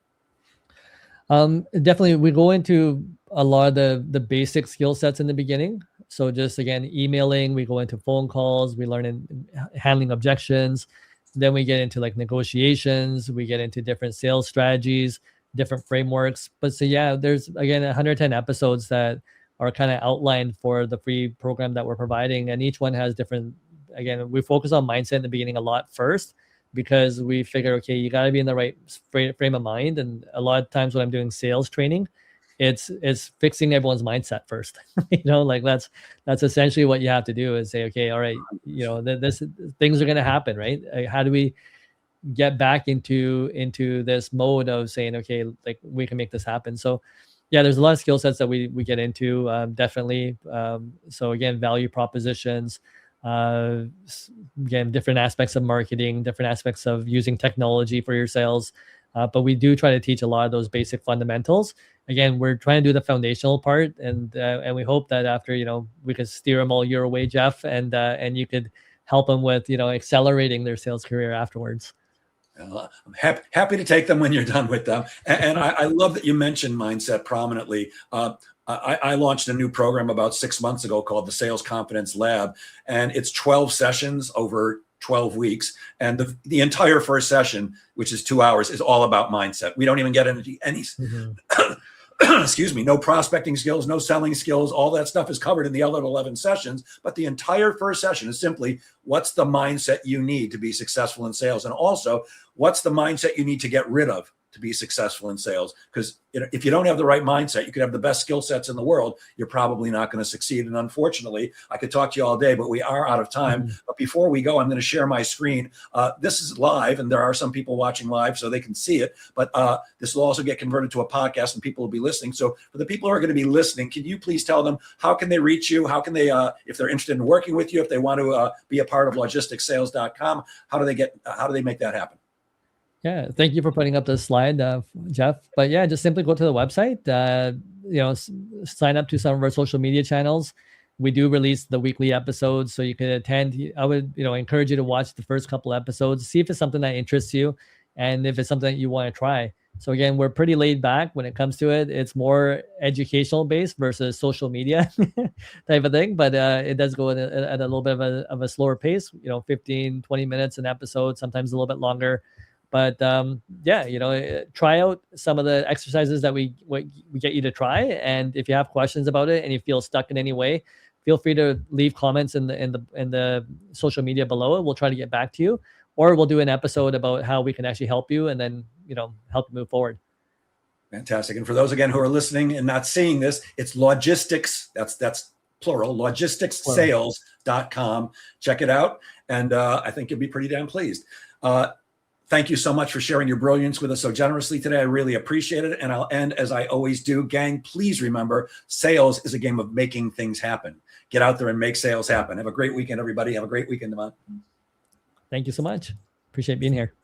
Definitely. We go into a lot of the basic skill sets in the beginning. So just, again, emailing, we go into phone calls, we learn in handling objections. Then we get into like negotiations, we get into different sales strategies, different frameworks. But so, yeah, there's, again, 110 episodes that are kind of outlined for the free program that we're providing. And each one has different, again, we focus on mindset in the beginning a lot first, because we figure, okay, you got to be in the right frame of mind. And a lot of times when I'm doing sales training, it's fixing everyone's mindset first. Like that's essentially what you have to do, is say, okay, all right, this things are going to happen, right? How do we get back into this mode of saying, okay, like we can make this happen? So yeah, there's a lot of skill sets that we get into, definitely. So again, value propositions, again, different aspects of marketing, different aspects of using technology for your sales. But we do try to teach a lot of those basic fundamentals. Again, we're trying to do the foundational part, and we hope that after, we could steer them all your way, Jeff, and you could help them with, accelerating their sales career afterwards. I'm happy to take them when you're done with them. And I love that you mentioned mindset prominently. I launched a new program about 6 months ago called the Sales Confidence Lab, and it's 12 sessions over 12 weeks. And the entire first session, which is 2 hours, is all about mindset. We don't even get into any, excuse me, no prospecting skills, no selling skills. All that stuff is covered in the other 11 sessions. But the entire first session is simply, what's the mindset you need to be successful in sales? And also, what's the mindset you need to get rid of to be successful in sales? Because if you don't have the right mindset, you could have the best skill sets in the world, you're probably not going to succeed. And unfortunately, I could talk to you all day, but we are out of time. But before we go, I'm going to share my screen. This is live, and there are some people watching live, so they can see it. But this will also get converted to a podcast, and people will be listening. So for the people who are going to be listening, can you please tell them, how can they reach you? How can they, if they're interested in working with you, if they want to be a part of logisticsales.com, how do they make that happen? Yeah, thank you for putting up this slide, Jeff. But yeah, just simply go to the website, sign up to some of our social media channels. We do release the weekly episodes, so you can attend. I would, encourage you to watch the first couple episodes, see if it's something that interests you, and if it's something that you want to try. So again, we're pretty laid back when it comes to it. It's more educational based versus social media type of thing, but it does go at a little bit of a slower pace, 15, 20 minutes an episode, sometimes a little bit longer. But try out some of the exercises that we get you to try. And if you have questions about it and you feel stuck in any way, feel free to leave comments in the social media below. We'll try to get back to you, or we'll do an episode about how we can actually help you, and then help you move forward. Fantastic. And for those again who are listening and not seeing this, it's logistics. That's plural. Logisticsales.com. Check it out, and I think you'll be pretty damn pleased. Thank you so much for sharing your brilliance with us so generously today. I really appreciate it. And I'll end as I always do. Gang, please remember, sales is a game of making things happen. Get out there and make sales happen. Have a great weekend, everybody. Have a great weekend, Daman. Thank you so much. Appreciate being here.